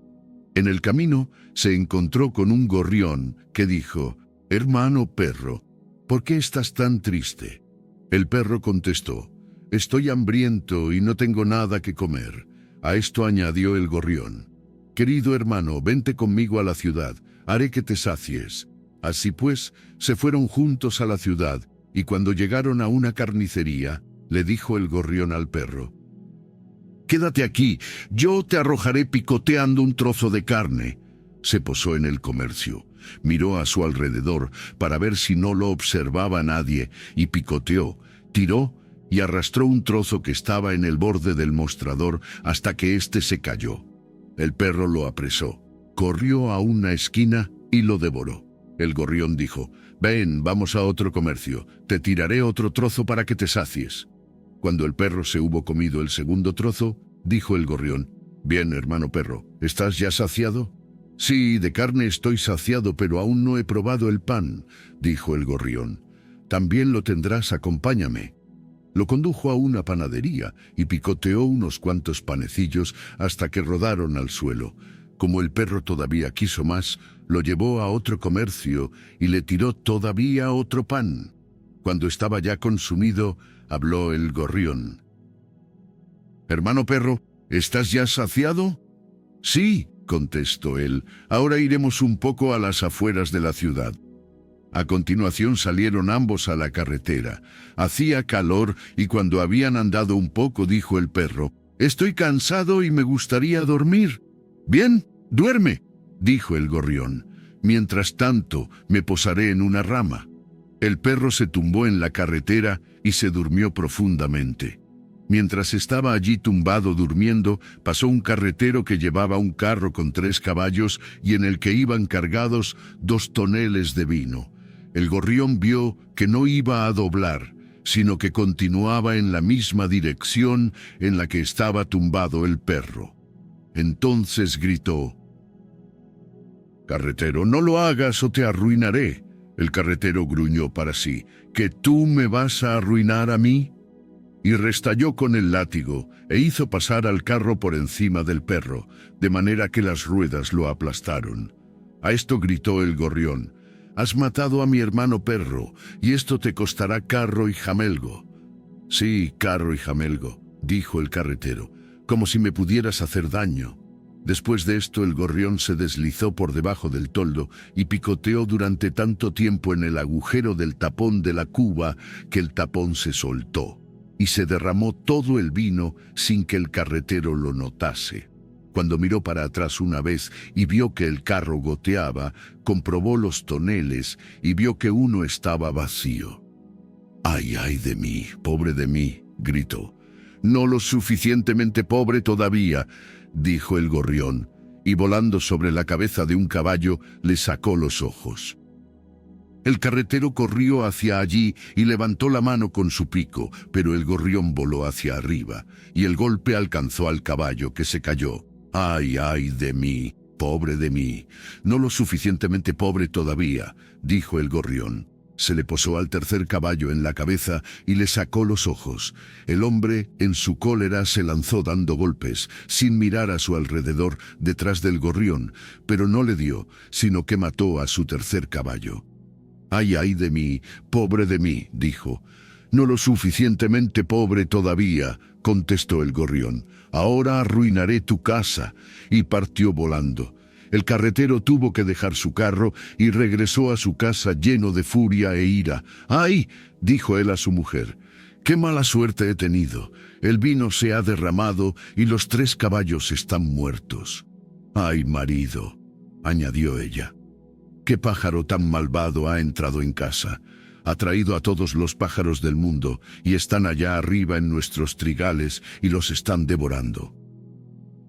En el camino se encontró con un gorrión que dijo: «Hermano perro, ¿por qué estás tan triste?». El perro contestó: «Estoy hambriento y no tengo nada que comer». A esto añadió el gorrión: «Querido hermano, vente conmigo a la ciudad, haré que te sacies». Así pues, se fueron juntos a la ciudad, y cuando llegaron a una carnicería, le dijo el gorrión al perro: «Quédate aquí, yo te arrojaré picoteando un trozo de carne». Se posó en el comercio, miró a su alrededor para ver si no lo observaba nadie, y picoteó, tiró y arrastró un trozo que estaba en el borde del mostrador hasta que éste se cayó. El perro lo apresó, corrió a una esquina y lo devoró. El gorrión dijo: «Ven, vamos a otro comercio, te tiraré otro trozo para que te sacies». Cuando el perro se hubo comido el segundo trozo, dijo el gorrión: «Bien, hermano perro, ¿estás ya saciado?» «Sí, de carne estoy saciado, pero aún no he probado el pan», dijo el gorrión. «También lo tendrás, acompáñame». Lo condujo a una panadería y picoteó unos cuantos panecillos hasta que rodaron al suelo. Como el perro todavía quiso más, lo llevó a otro comercio y le tiró todavía otro pan. Cuando estaba ya consumido, habló el gorrión. «Hermano perro, ¿estás ya saciado?» «Sí», contestó él, «ahora iremos un poco a las afueras de la ciudad». A continuación salieron ambos a la carretera. Hacía calor y cuando habían andado un poco dijo el perro: «Estoy cansado y me gustaría dormir». «Bien, duerme», dijo el gorrión. «Mientras tanto, me posaré en una rama». El perro se tumbó en la carretera y se durmió profundamente. Mientras estaba allí tumbado durmiendo, pasó un carretero que llevaba un carro con 3 caballos y en el que iban cargados 2 toneles de vino. El gorrión vio que no iba a doblar, sino que continuaba en la misma dirección en la que estaba tumbado el perro. Entonces gritó: «Carretero, no lo hagas o te arruinaré». El carretero gruñó para sí: «¿Que tú me vas a arruinar a mí?». Y restalló con el látigo e hizo pasar al carro por encima del perro, de manera que las ruedas lo aplastaron. A esto gritó el gorrión: «Has matado a mi hermano perro, y esto te costará carro y jamelgo». «Sí, carro y jamelgo», dijo el carretero, «como si me pudieras hacer daño». Después de esto el gorrión se deslizó por debajo del toldo y picoteó durante tanto tiempo en el agujero del tapón de la cuba que el tapón se soltó y se derramó todo el vino sin que el carretero lo notase. Cuando miró para atrás una vez y vio que el carro goteaba, comprobó los toneles y vio que uno estaba vacío. «Ay, ay de mí, pobre de mí», gritó. «No lo suficientemente pobre todavía», dijo el gorrión, y volando sobre la cabeza de un caballo le sacó los ojos. El carretero corrió hacia allí y levantó la mano con su pico, pero el gorrión voló hacia arriba, y el golpe alcanzó al caballo, que se cayó. «Ay, ay de mí, pobre de mí, no lo suficientemente pobre todavía», dijo el gorrión. Se le posó al tercer caballo en la cabeza y le sacó los ojos. El hombre, en su cólera, se lanzó dando golpes, sin mirar a su alrededor, detrás del gorrión, pero no le dio, sino que mató a su tercer caballo. «Ay, ay de mí, pobre de mí», dijo. «No lo suficientemente pobre todavía», contestó el gorrión. «Ahora arruinaré tu casa», y partió volando. El carretero tuvo que dejar su carro y regresó a su casa lleno de furia e ira. «¡Ay!», dijo él a su mujer, «qué mala suerte he tenido. El vino se ha derramado y los 3 caballos están muertos». «Ay, marido», añadió ella, «qué pájaro tan malvado ha entrado en casa. Ha traído a todos los pájaros del mundo y están allá arriba en nuestros trigales y los están devorando».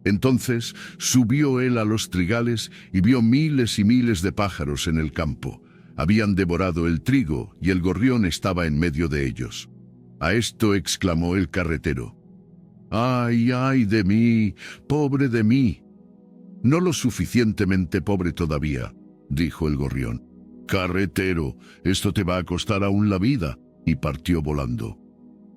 Entonces subió él a los trigales y vio miles y miles de pájaros en el campo. Habían devorado el trigo y el gorrión estaba en medio de ellos. A esto exclamó el carretero: «¡Ay, ay de mí, pobre de mí!». «No lo suficientemente pobre todavía», dijo el gorrión. «Carretero, esto te va a costar aún la vida», y partió volando.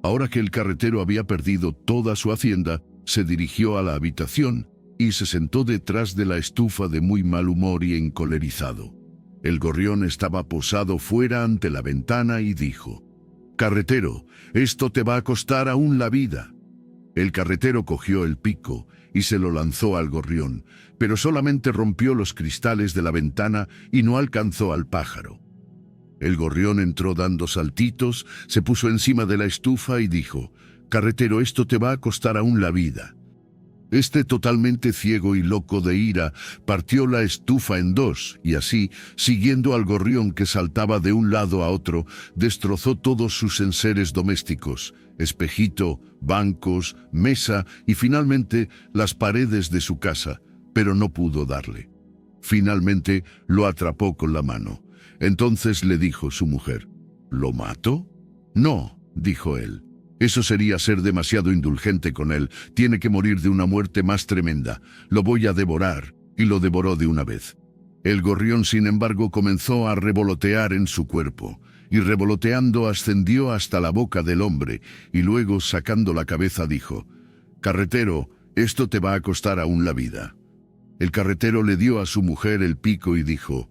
Ahora que el carretero había perdido toda su hacienda, se dirigió a la habitación y se sentó detrás de la estufa de muy mal humor y encolerizado. El gorrión estaba posado fuera ante la ventana y dijo: «Carretero, esto te va a costar aún la vida». El carretero cogió el pico y se lo lanzó al gorrión, pero solamente rompió los cristales de la ventana y no alcanzó al pájaro. El gorrión entró dando saltitos, se puso encima de la estufa y dijo: «Carretero, esto te va a costar aún la vida». Este, totalmente ciego y loco de ira, partió la estufa en 2 y así, siguiendo al gorrión que saltaba de un lado a otro, destrozó todos sus enseres domésticos, espejito, bancos, mesa y finalmente las paredes de su casa, pero no pudo darle. Finalmente lo atrapó con la mano. Entonces le dijo su mujer: ¿Lo mato? No, dijo él. Eso sería ser demasiado indulgente con él. Tiene que morir de una muerte más tremenda. Lo voy a devorar. Y lo devoró de una vez. El gorrión, sin embargo, comenzó a revolotear en su cuerpo, y revoloteando ascendió hasta la boca del hombre, y luego, sacando la cabeza, dijo: «Carretero, esto te va a costar aún la vida». El carretero le dio a su mujer el pico y dijo: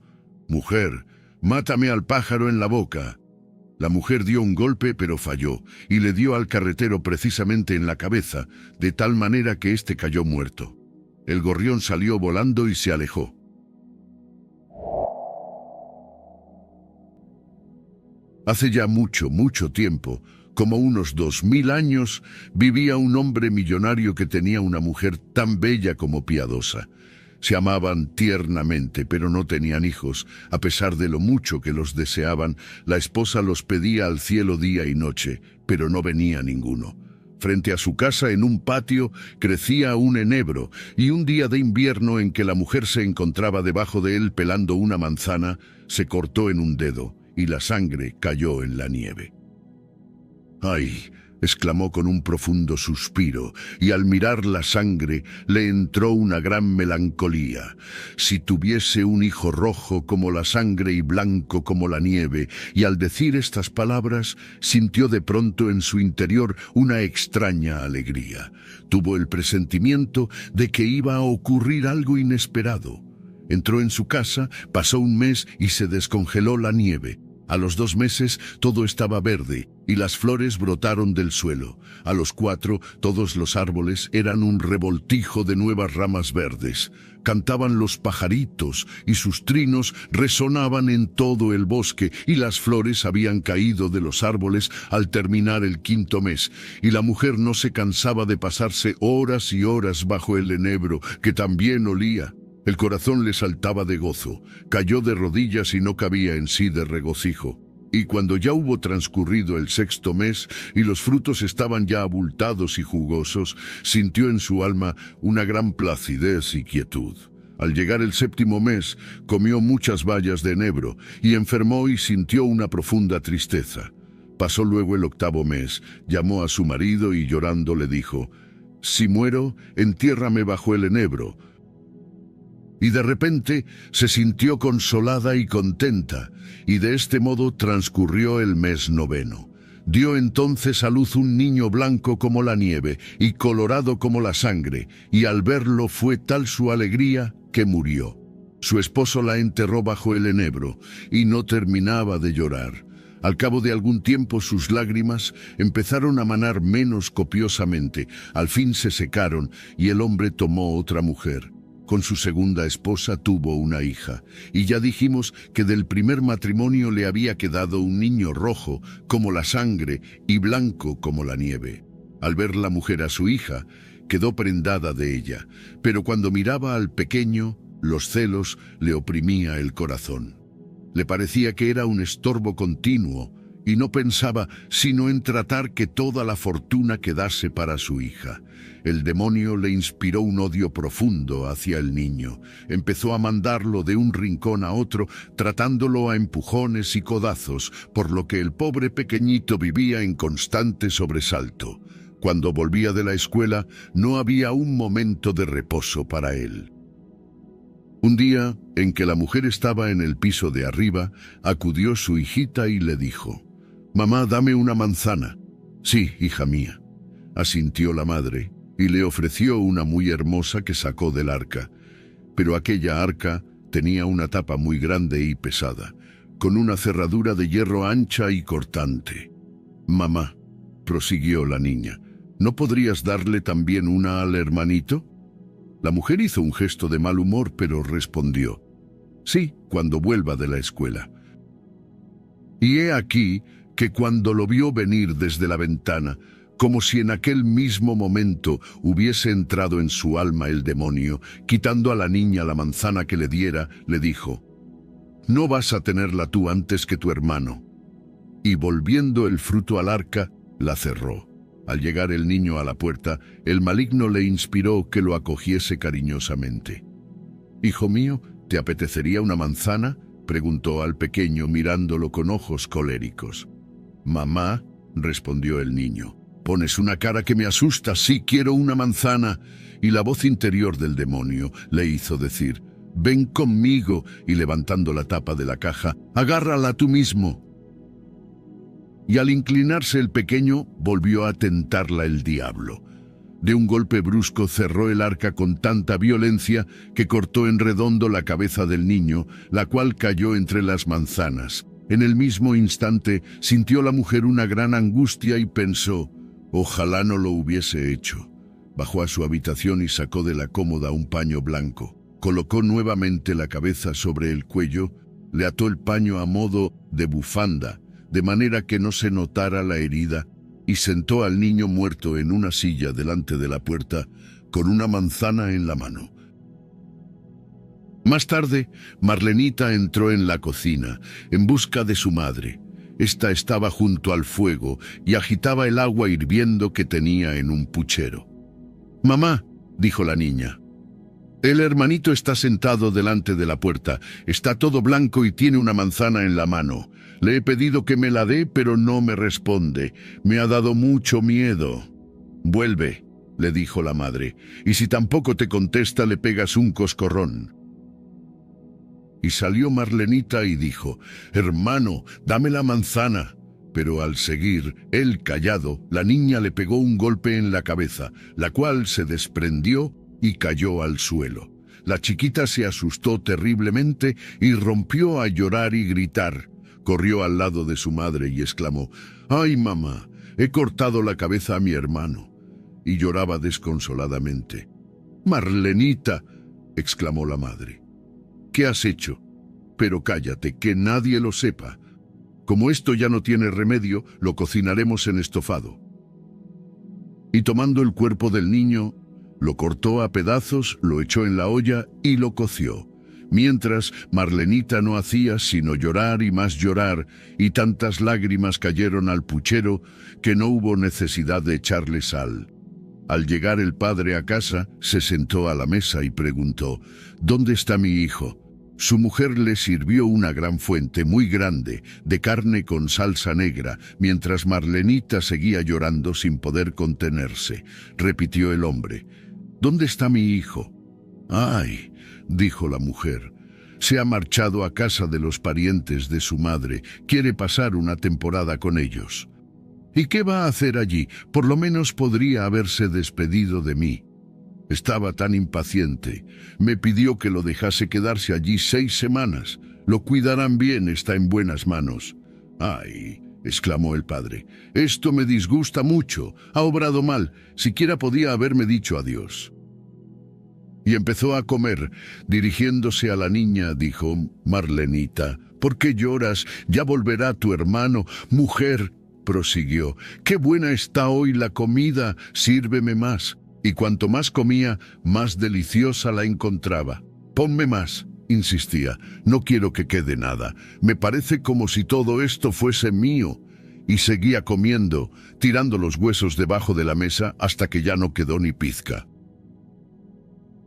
«Mujer, mátame al pájaro en la boca». La mujer dio un golpe, pero falló, y le dio al carretero precisamente en la cabeza, de tal manera que éste cayó muerto. El gorrión salió volando y se alejó. Hace ya mucho, mucho tiempo, como unos 2000 años, vivía un hombre millonario que tenía una mujer tan bella como piadosa. Se amaban tiernamente, pero no tenían hijos. A pesar de lo mucho que los deseaban, la esposa los pedía al cielo día y noche, pero no venía ninguno. Frente a su casa, en un patio, crecía un enebro, y un día de invierno en que la mujer se encontraba debajo de él pelando una manzana, se cortó en un dedo, y la sangre cayó en la nieve. «¡Ay!», exclamó con un profundo suspiro, y al mirar la sangre le entró una gran melancolía. Si tuviese un hijo rojo como la sangre y blanco como la nieve, y al decir estas palabras sintió de pronto en su interior una extraña alegría. Tuvo el presentimiento de que iba a ocurrir algo inesperado. Entró en su casa, pasó un mes y se descongeló la nieve. A los 2 meses todo estaba verde y las flores brotaron del suelo. A los 4 todos los árboles eran un revoltijo de nuevas ramas verdes. Cantaban los pajaritos y sus trinos resonaban en todo el bosque, y las flores habían caído de los árboles al terminar el 5.º mes, y la mujer no se cansaba de pasarse horas y horas bajo el enebro, que también olía. El corazón le saltaba de gozo, cayó de rodillas y no cabía en sí de regocijo. Y cuando ya hubo transcurrido el 6.º mes y los frutos estaban ya abultados y jugosos, sintió en su alma una gran placidez y quietud. Al llegar el 7.º mes, comió muchas bayas de enebro y enfermó y sintió una profunda tristeza. Pasó luego el 8.º mes, llamó a su marido y llorando le dijo: «Si muero, entiérrame bajo el enebro». Y de repente se sintió consolada y contenta, y de este modo transcurrió el mes 9. Dio entonces a luz un niño blanco como la nieve y colorado como la sangre, y al verlo fue tal su alegría que murió. Su esposo la enterró bajo el enebro, y no terminaba de llorar. Al cabo de algún tiempo sus lágrimas empezaron a manar menos copiosamente, al fin se secaron, y el hombre tomó otra mujer. Con su segunda esposa tuvo una hija, y ya dijimos que del primer matrimonio le había quedado un niño rojo como la sangre y blanco como la nieve. Al ver la mujer a su hija, quedó prendada de ella, pero cuando miraba al pequeño, los celos le oprimía el corazón. Le parecía que era un estorbo continuo, y no pensaba sino en tratar que toda la fortuna quedase para su hija. El demonio le inspiró un odio profundo hacia el niño. Empezó a mandarlo de un rincón a otro, tratándolo a empujones y codazos, por lo que el pobre pequeñito vivía en constante sobresalto. Cuando volvía de la escuela, no había un momento de reposo para él. Un día, en que la mujer estaba en el piso de arriba, acudió su hijita y le dijo: «Mamá, dame una manzana». «Sí, hija mía», asintió la madre, y le ofreció una muy hermosa que sacó del arca. Pero aquella arca tenía una tapa muy grande y pesada, con una cerradura de hierro ancha y cortante. «Mamá», prosiguió la niña, «¿no podrías darle también una al hermanito?». La mujer hizo un gesto de mal humor, pero respondió: «Sí, cuando vuelva de la escuela». Y he aquí que cuando lo vio venir desde la ventana, como si en aquel mismo momento hubiese entrado en su alma el demonio, quitando a la niña la manzana que le diera, le dijo: «No vas a tenerla tú antes que tu hermano». Y volviendo el fruto al arca, la cerró. Al llegar el niño a la puerta, el maligno le inspiró que lo acogiese cariñosamente. «Hijo mío, ¿te apetecería una manzana?», preguntó al pequeño mirándolo con ojos coléricos. «Mamá», respondió el niño, «pones una cara que me asusta. Sí, quiero una manzana». Y la voz interior del demonio le hizo decir: «Ven conmigo», y levantando la tapa de la caja, «agárrala tú mismo». Y al inclinarse el pequeño, volvió a tentarla el diablo. De un golpe brusco cerró el arca con tanta violencia que cortó en redondo la cabeza del niño, la cual cayó entre las manzanas. En el mismo instante sintió la mujer una gran angustia y pensó: «Ojalá no lo hubiese hecho». Bajó a su habitación y sacó de la cómoda un paño blanco. Colocó nuevamente la cabeza sobre el cuello, le ató el paño a modo de bufanda, de manera que no se notara la herida, y sentó al niño muerto en una silla delante de la puerta, con una manzana en la mano. Más tarde, Marlenita entró en la cocina, en busca de su madre. Esta estaba junto al fuego y agitaba el agua hirviendo que tenía en un puchero. «Mamá», dijo la niña, «el hermanito está sentado delante de la puerta. Está todo blanco y tiene una manzana en la mano. Le he pedido que me la dé, pero no me responde. Me ha dado mucho miedo». «Vuelve», le dijo la madre, «y si tampoco te contesta, le pegas un coscorrón». Y salió Marlenita y dijo: «Hermano, dame la manzana». Pero al seguir, él callado, la niña le pegó un golpe en la cabeza, la cual se desprendió y cayó al suelo. La chiquita se asustó terriblemente y rompió a llorar y gritar. Corrió al lado de su madre y exclamó: «¡Ay, mamá! He cortado la cabeza a mi hermano». Y lloraba desconsoladamente. «Marlenita», exclamó la madre, «¿qué has hecho? Pero cállate, que nadie lo sepa. Como esto ya no tiene remedio, lo cocinaremos en estofado». Y tomando el cuerpo del niño, lo cortó a pedazos, lo echó en la olla y lo coció. Mientras, Marlenita no hacía sino llorar y más llorar, y tantas lágrimas cayeron al puchero que no hubo necesidad de echarle sal. Al llegar el padre a casa, se sentó a la mesa y preguntó: «¿Dónde está mi hijo?». Su mujer le sirvió una gran fuente muy grande de carne con salsa negra, mientras Marlenita seguía llorando sin poder contenerse. Repitió el hombre: «¿Dónde está mi hijo?». «Ay», dijo la mujer, «se ha marchado a casa de los parientes de su madre. Quiere pasar una temporada con ellos». «¿Y qué va a hacer allí? Por lo menos podría haberse despedido de mí». Estaba tan impaciente. Me pidió que lo dejase quedarse allí 6 semanas. Lo cuidarán bien, está en buenas manos». «Ay», exclamó el padre, «esto me disgusta mucho. Ha obrado mal. Siquiera podía haberme dicho adiós». Y empezó a comer. Dirigiéndose a la niña, dijo: «Marlenita, ¿por qué lloras? Ya volverá tu hermano». «Mujer», prosiguió, «qué buena está hoy la comida. Sírveme más». Y cuanto más comía, más deliciosa la encontraba. «Ponme más», insistía, «no quiero que quede nada. Me parece como si todo esto fuese mío». Y seguía comiendo, tirando los huesos debajo de la mesa hasta que ya no quedó ni pizca.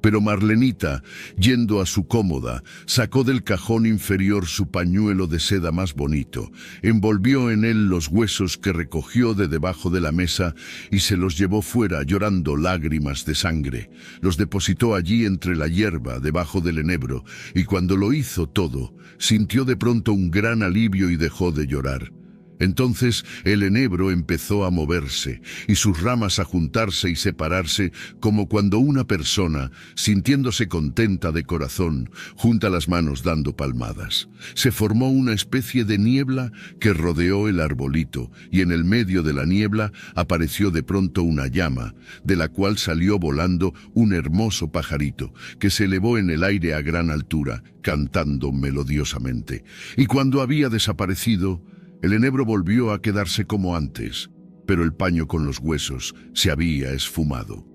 Pero Marlenita, yendo a su cómoda, sacó del cajón inferior su pañuelo de seda más bonito, envolvió en él los huesos que recogió de debajo de la mesa y se los llevó fuera llorando lágrimas de sangre. Los depositó allí entre la hierba, debajo del enebro, y cuando lo hizo todo, sintió de pronto un gran alivio y dejó de llorar. Entonces el enebro empezó a moverse y sus ramas a juntarse y separarse, como cuando una persona, sintiéndose contenta de corazón, junta las manos dando palmadas. Se formó una especie de niebla que rodeó el arbolito, y en el medio de la niebla apareció de pronto una llama, de la cual salió volando un hermoso pajarito, que se elevó en el aire a gran altura, cantando melodiosamente. Y cuando había desaparecido, el enebro volvió a quedarse como antes, pero el paño con los huesos se había esfumado.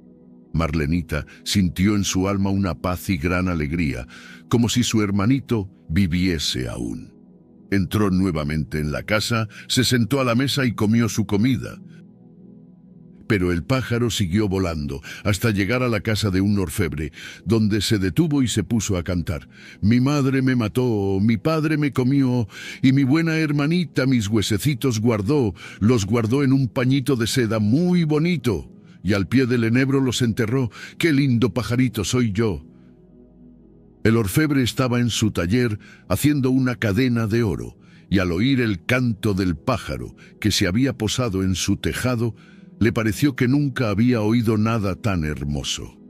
Marlenita sintió en su alma una paz y gran alegría, como si su hermanito viviese aún. Entró nuevamente en la casa, se sentó a la mesa y comió su comida. Pero el pájaro siguió volando hasta llegar a la casa de un orfebre, donde se detuvo y se puso a cantar. Mi madre me mató, mi padre me comió, y mi buena hermanita mis huesecitos guardó, los guardó en un pañito de seda muy bonito, y al pie del enebro los enterró. ¡Qué lindo pajarito soy yo! El orfebre estaba en su taller haciendo una cadena de oro, y al oír el canto del pájaro que se había posado en su tejado, le pareció que nunca había oído nada tan hermoso.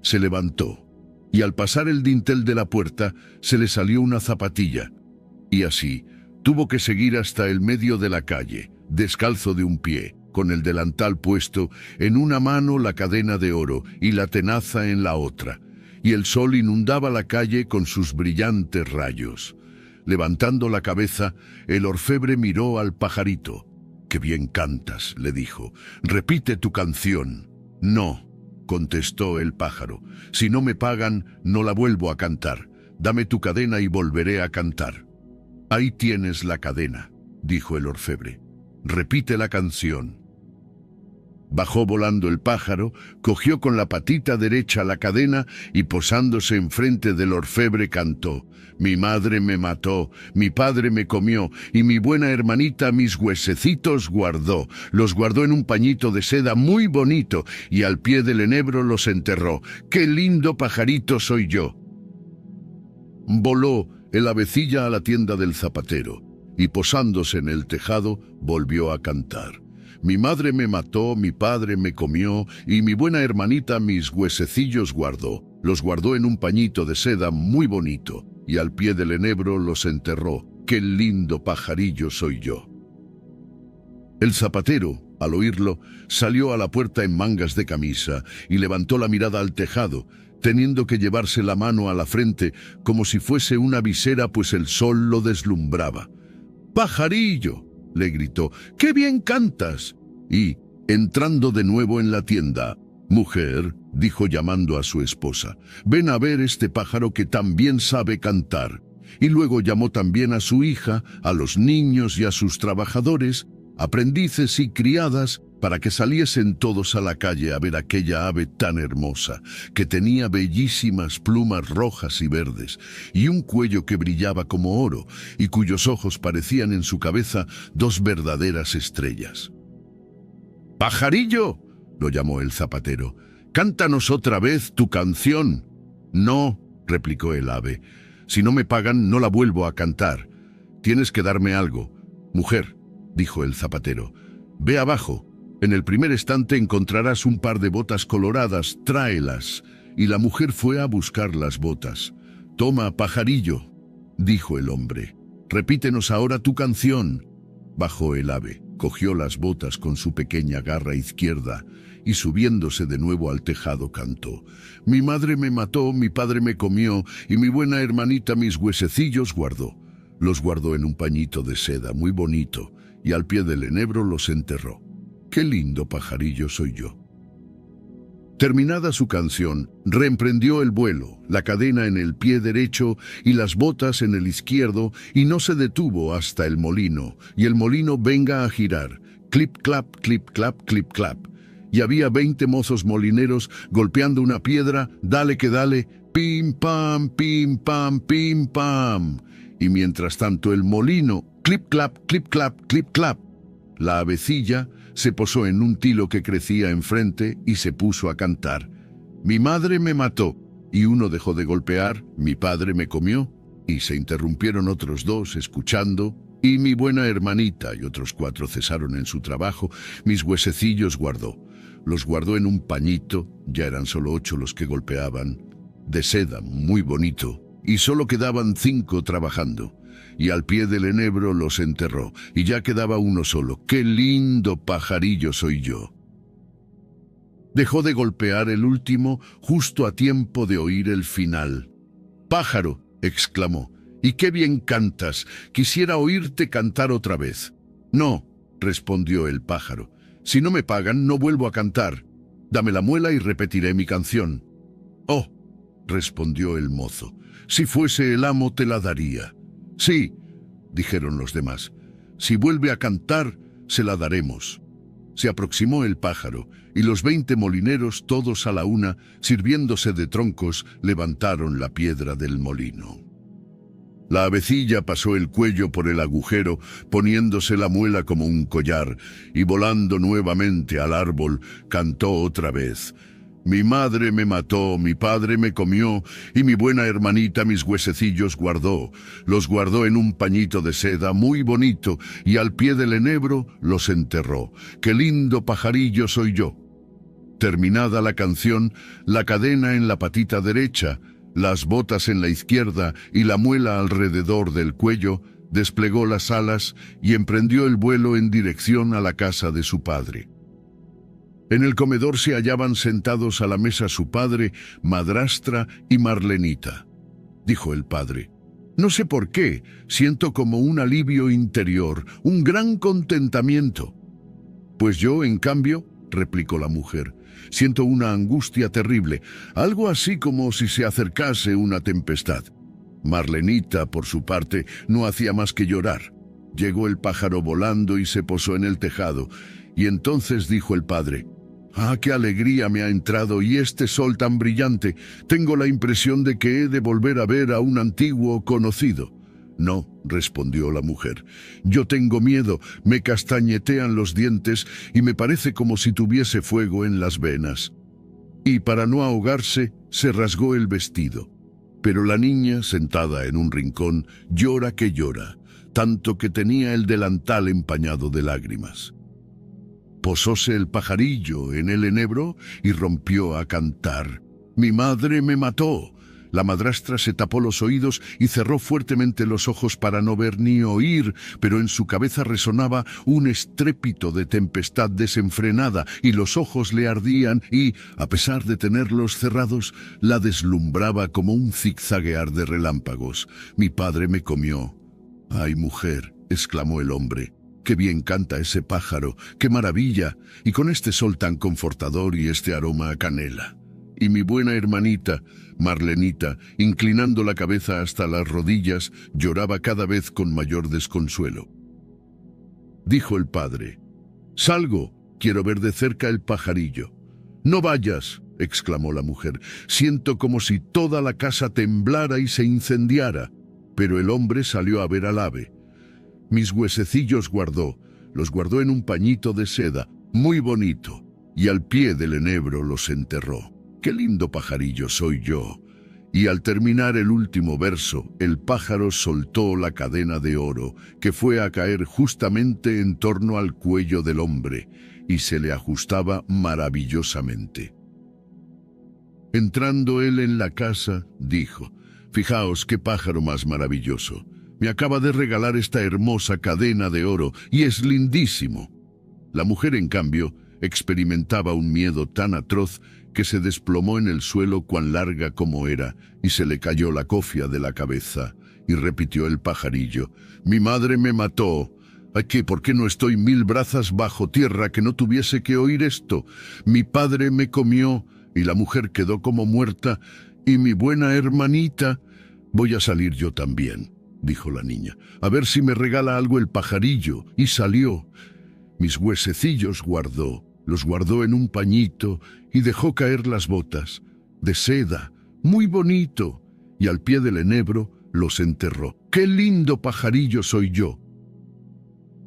Se levantó, y al pasar el dintel de la puerta se le salió una zapatilla, y así tuvo que seguir hasta el medio de la calle, descalzo de un pie, con el delantal puesto, en una mano la cadena de oro y la tenaza en la otra, y el sol inundaba la calle con sus brillantes rayos. Levantando la cabeza, el orfebre miró al pajarito. «¡Qué bien cantas!», le dijo. «Repite tu canción». «No», contestó el pájaro. «Si no me pagan, no la vuelvo a cantar. Dame tu cadena y volveré a cantar». «Ahí tienes la cadena», dijo el orfebre. «Repite la canción». Bajó volando el pájaro, cogió con la patita derecha la cadena y posándose enfrente del orfebre cantó. Mi madre me mató, mi padre me comió, y mi buena hermanita mis huesecitos guardó. Los guardó en un pañito de seda muy bonito, y al pie del enebro los enterró. ¡Qué lindo pajarito soy yo! Voló el avecilla a la tienda del zapatero, y posándose en el tejado, volvió a cantar. Mi madre me mató, mi padre me comió, y mi buena hermanita mis huesecillos guardó. Los guardó en un pañito de seda muy bonito, y al pie del enebro los enterró. ¡Qué lindo pajarillo soy yo! El zapatero, al oírlo, salió a la puerta en mangas de camisa y levantó la mirada al tejado, teniendo que llevarse la mano a la frente como si fuese una visera, pues el sol lo deslumbraba. «¡Pajarillo!», le gritó, «¡qué bien cantas!». Y, entrando de nuevo en la tienda, «Mujer», dijo llamando a su esposa, «ven a ver este pájaro que también sabe cantar». Y luego llamó también a su hija, a los niños y a sus trabajadores, aprendices y criadas, para que saliesen todos a la calle a ver aquella ave tan hermosa, que tenía bellísimas plumas rojas y verdes, y un cuello que brillaba como oro, y cuyos ojos parecían en su cabeza dos verdaderas estrellas. «¡Pajarillo!», lo llamó el zapatero, «cántanos otra vez tu canción». «No», replicó el ave, «si no me pagan no la vuelvo a cantar. Tienes que darme algo». «Mujer», dijo el zapatero, «ve abajo. En el primer estante encontrarás un par de botas coloradas, tráelas». Y la mujer fue a buscar las botas. «Toma, pajarillo», dijo el hombre, «repítenos ahora tu canción». Bajó el ave, cogió las botas con su pequeña garra izquierda y subiéndose de nuevo al tejado cantó. Mi madre me mató, mi padre me comió, y mi buena hermanita mis huesecillos guardó. Los guardó en un pañito de seda muy bonito, y al pie del enebro los enterró. ¡Qué lindo pajarillo soy yo! Terminada su canción, reemprendió el vuelo, la cadena en el pie derecho y las botas en el izquierdo, y no se detuvo hasta el molino, y el molino venga a girar, clip clap, clip clap, clip clap. Y había 20 mozos molineros golpeando una piedra, dale que dale, pim pam, pim pam, pim pam. Y mientras tanto el molino, clip clap, clip clap, clip clap. La avecilla se posó en un tilo que crecía enfrente y se puso a cantar. Mi madre me mató, y uno dejó de golpear, mi padre me comió, y se interrumpieron otros dos escuchando, y mi buena hermanita y otros 4 cesaron en su trabajo, mis huesecillos guardó. Los guardó en un pañito, ya eran solo 8 los que golpeaban, de seda muy bonito, y solo quedaban 5 trabajando. Y al pie del enebro los enterró, y ya quedaba uno solo. ¡Qué lindo pajarillo soy yo! Dejó de golpear el último justo a tiempo de oír el final. «¡Pájaro!», exclamó, «¡y qué bien cantas! Quisiera oírte cantar otra vez». «No», respondió el pájaro, «si no me pagan no vuelvo a cantar. Dame la muela y repetiré mi canción». «Oh», respondió el mozo, «si fuese el amo te la daría». «Sí», dijeron los demás, «si vuelve a cantar, se la daremos». Se aproximó el pájaro, y los 20 molineros, todos a la una, sirviéndose de troncos, levantaron la piedra del molino. La avecilla pasó el cuello por el agujero, poniéndose la muela como un collar, y volando nuevamente al árbol, cantó otra vez: Mi madre me mató, mi padre me comió, y mi buena hermanita mis huesecillos guardó. Los guardó en un pañito de seda muy bonito, y al pie del enebro los enterró. ¡Qué lindo pajarillo soy yo! Terminada la canción, la cadena en la patita derecha, las botas en la izquierda y la muela alrededor del cuello, desplegó las alas y emprendió el vuelo en dirección a la casa de su padre. En el comedor se hallaban sentados a la mesa su padre, madrastra y Marlenita. Dijo el padre: No sé por qué, siento como un alivio interior, un gran contentamiento. Pues yo, en cambio, replicó la mujer, siento una angustia terrible, algo así como si se acercase una tempestad. Marlenita, por su parte, no hacía más que llorar. Llegó el pájaro volando y se posó en el tejado, y entonces dijo el padre: ¡Ah, qué alegría me ha entrado y este sol tan brillante! Tengo la impresión de que he de volver a ver a un antiguo conocido. No, respondió la mujer, yo tengo miedo, me castañetean los dientes y me parece como si tuviese fuego en las venas. Y para no ahogarse, se rasgó el vestido. Pero la niña, sentada en un rincón, llora que llora, tanto que tenía el delantal empañado de lágrimas. Posóse el pajarillo en el enebro y rompió a cantar: Mi madre me mató. La madrastra se tapó los oídos y cerró fuertemente los ojos para no ver ni oír, pero en su cabeza resonaba un estrépito de tempestad desenfrenada y los ojos le ardían y, a pesar de tenerlos cerrados, la deslumbraba como un zigzaguear de relámpagos. Mi padre me comió. ¡Ay, mujer!, exclamó el hombre. ¡Qué bien canta ese pájaro! ¡Qué maravilla! Y con este sol tan confortador y este aroma a canela. Y mi buena hermanita, Marlenita, inclinando la cabeza hasta las rodillas, lloraba cada vez con mayor desconsuelo. Dijo el padre: Salgo, quiero ver de cerca el pajarillo. No vayas, exclamó la mujer, siento como si toda la casa temblara y se incendiara. Pero el hombre salió a ver al ave. Mis huesecillos guardó, los guardó en un pañito de seda, muy bonito, y al pie del enebro los enterró. ¡Qué lindo pajarillo soy yo! Y al terminar el último verso, el pájaro soltó la cadena de oro, que fue a caer justamente en torno al cuello del hombre, y se le ajustaba maravillosamente. Entrando él en la casa, dijo: Fijaos qué pájaro más maravilloso. Me acaba de regalar esta hermosa cadena de oro, y es lindísimo. La mujer, en cambio, experimentaba un miedo tan atroz que se desplomó en el suelo cuán larga como era, y se le cayó la cofia de la cabeza, y repitió el pajarillo: Mi madre me mató. ¿Ay, qué? ¿Por qué no estoy 1000 brazas bajo tierra que no tuviese que oír esto? Mi padre me comió, y la mujer quedó como muerta, y mi buena hermanita... Voy a salir yo también, dijo la niña, a ver si me regala algo el pajarillo, y salió. Mis huesecillos guardó, los guardó en un pañito y dejó caer las botas, de seda, muy bonito, y al pie del enebro los enterró. ¡Qué lindo pajarillo soy yo!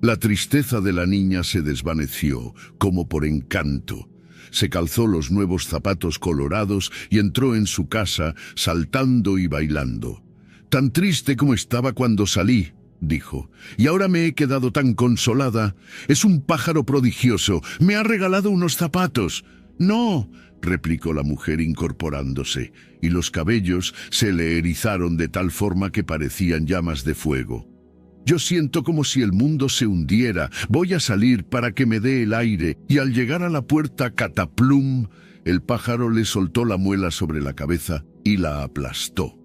La tristeza de la niña se desvaneció, como por encanto. Se calzó los nuevos zapatos colorados y entró en su casa, saltando y bailando. Tan triste como estaba cuando salí, dijo, y ahora me he quedado tan consolada. Es un pájaro prodigioso, me ha regalado unos zapatos. No, replicó la mujer incorporándose, y los cabellos se le erizaron de tal forma que parecían llamas de fuego. Yo siento como si el mundo se hundiera. Voy a salir para que me dé el aire, y al llegar a la puerta, cataplum, el pájaro le soltó la muela sobre la cabeza y la aplastó.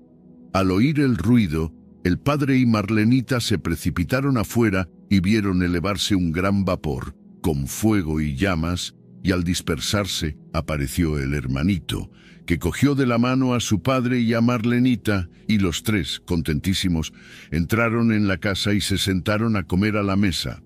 Al oír el ruido, el padre y Marlenita se precipitaron afuera y vieron elevarse un gran vapor, con fuego y llamas, y al dispersarse apareció el hermanito, que cogió de la mano a su padre y a Marlenita, y los tres, contentísimos, entraron en la casa y se sentaron a comer a la mesa.